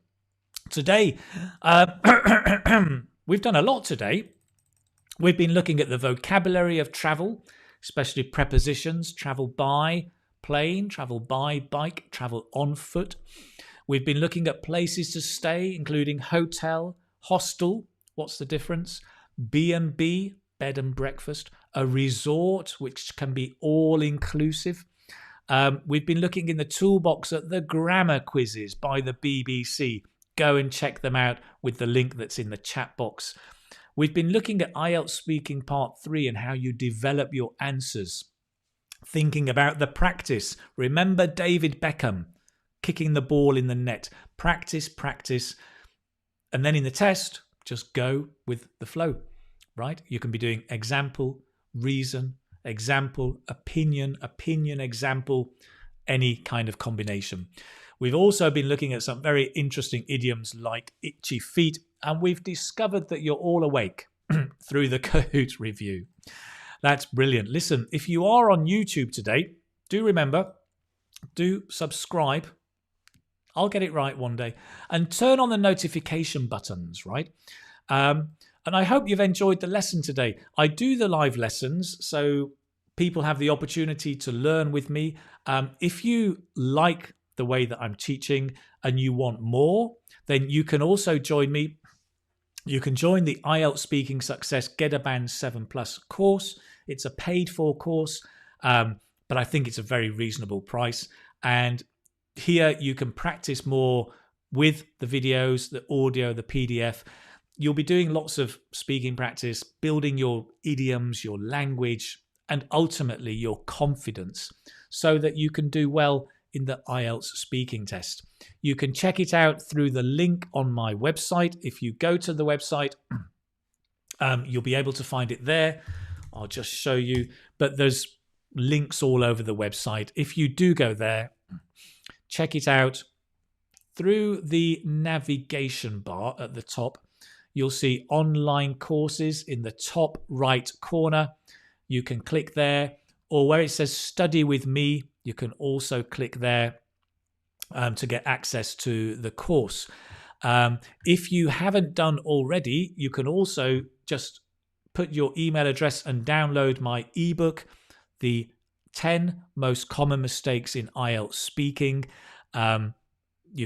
today, we've done a lot today. We've been looking at the vocabulary of travel, especially prepositions: travel by plane, travel by bike, travel on foot. We've been looking at places to stay, including hotel, hostel. What's the difference? B&B, bed and breakfast. A resort, which can be all-inclusive. We've been looking in the toolbox at the grammar quizzes by the BBC. Go and check them out with the link that's in the chat box. We've been looking at IELTS Speaking Part 3 and how you develop your answers. Thinking about the practice. Remember David Beckham kicking the ball in the net. Practice, practice. And then in the test, just go with the flow, right? You can be doing example, reason, example, opinion, opinion, example, any kind of combination. We've also been looking at some very interesting idioms like itchy feet, and we've discovered that you're all awake through the Kahoot review. That's brilliant. Listen, if you are on YouTube today, do remember, do subscribe. I'll get it right one day. And turn on the notification buttons, right? And I hope you've enjoyed the lesson today. I do the live lessons, so people have the opportunity to learn with me. If you like the way that I'm teaching and you want more, then you can also join me. You can join the IELTS Speaking Success Get a Band 7 Plus course. It's a paid-for course, but I think it's a very reasonable price. And here you can practice more with the videos, the audio, the PDF. You'll be doing lots of speaking practice, building your idioms, your language, and ultimately your confidence so that you can do well in the IELTS speaking test. You can check it out through the link on my website. If you go to the website, you'll be able to find it there. I'll just show you, but there's links all over the website. If you do go there, check it out. Through the navigation bar at the top, you'll see online courses in the top right corner. You can click there, or where it says study with me, you can also click there to get access to the course. If you haven't done already, you can also just put your email address and download my ebook, The 10 Most Common Mistakes in IELTS Speaking. You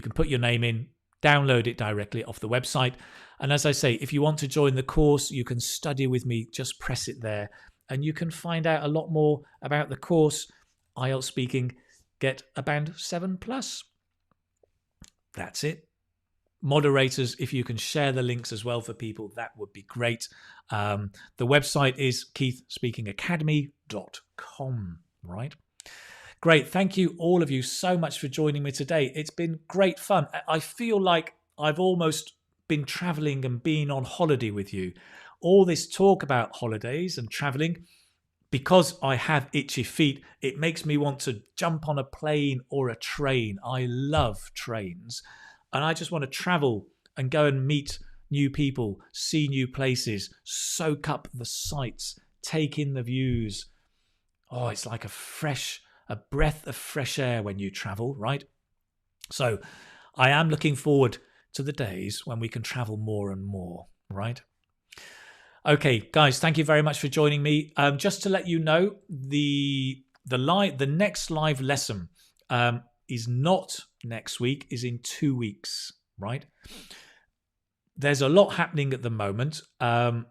can put your name in, download it directly off the website. And as I say, if you want to join the course, you can study with me, just press it there. And you can find out a lot more about the course, IELTS Speaking, Get a Band 7 Plus. That's it. Moderators, if you can share the links as well for people, that would be great. The website is keithspeakingacademy.com, right? Great. Thank you, all of you, so much for joining me today. It's been great fun. I feel like I've almost been traveling and being on holiday with you. All this talk about holidays and traveling, because I have itchy feet, it makes me want to jump on a plane or a train. I love trains. And I just want to travel and go and meet new people, see new places, soak up the sights, take in the views. Oh, it's like a breath of fresh air when you travel, right? So I am looking forward to the days when we can travel more and more, right? Okay, guys, thank you very much for joining me. Just to let you know, the next live lesson is not next week, is in 2 weeks, right? There's a lot happening at the moment. Some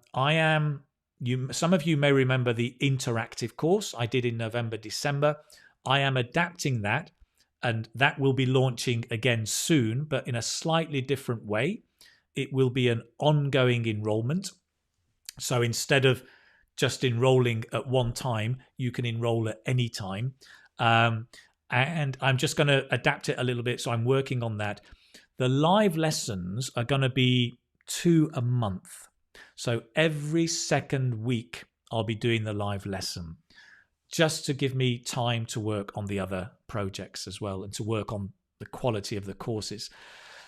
of you may remember the interactive course I did in November, December. I am adapting that, and that will be launching again soon, but in a slightly different way. It will be an ongoing enrollment. So instead of just enrolling at one time, you can enroll at any time. And I'm just going to adapt it a little bit. So I'm working on that. The live lessons are going to be 2 a month. So every second week, I'll be doing the live lesson, just to give me time to work on the other projects as well and to work on the quality of the courses.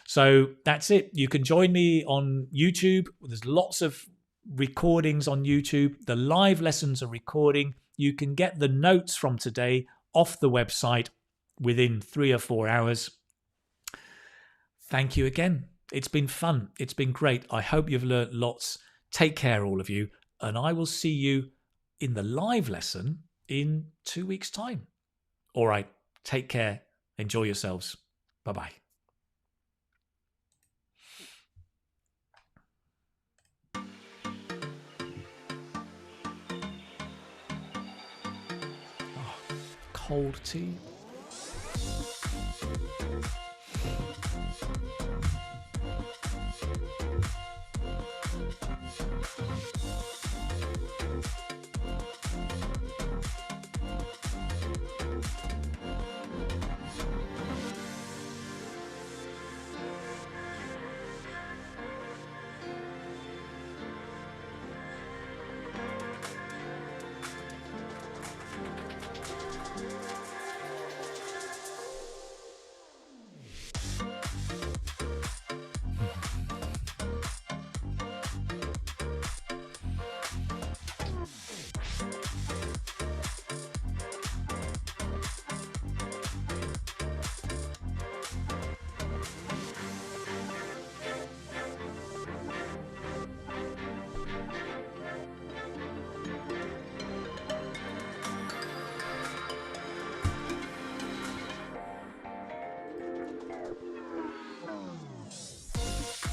So that's it. You can join me on YouTube. There's lots of recordings on YouTube. The live lessons are recording. You can get the notes from today off the website within 3 or 4 hours. Thank you again. It's been fun. It's been great. I hope you've learnt lots. Take care, all of you. And I will see you in the live lesson in 2 weeks' time. All right. Take care. Enjoy yourselves. Bye-bye. Cold tea.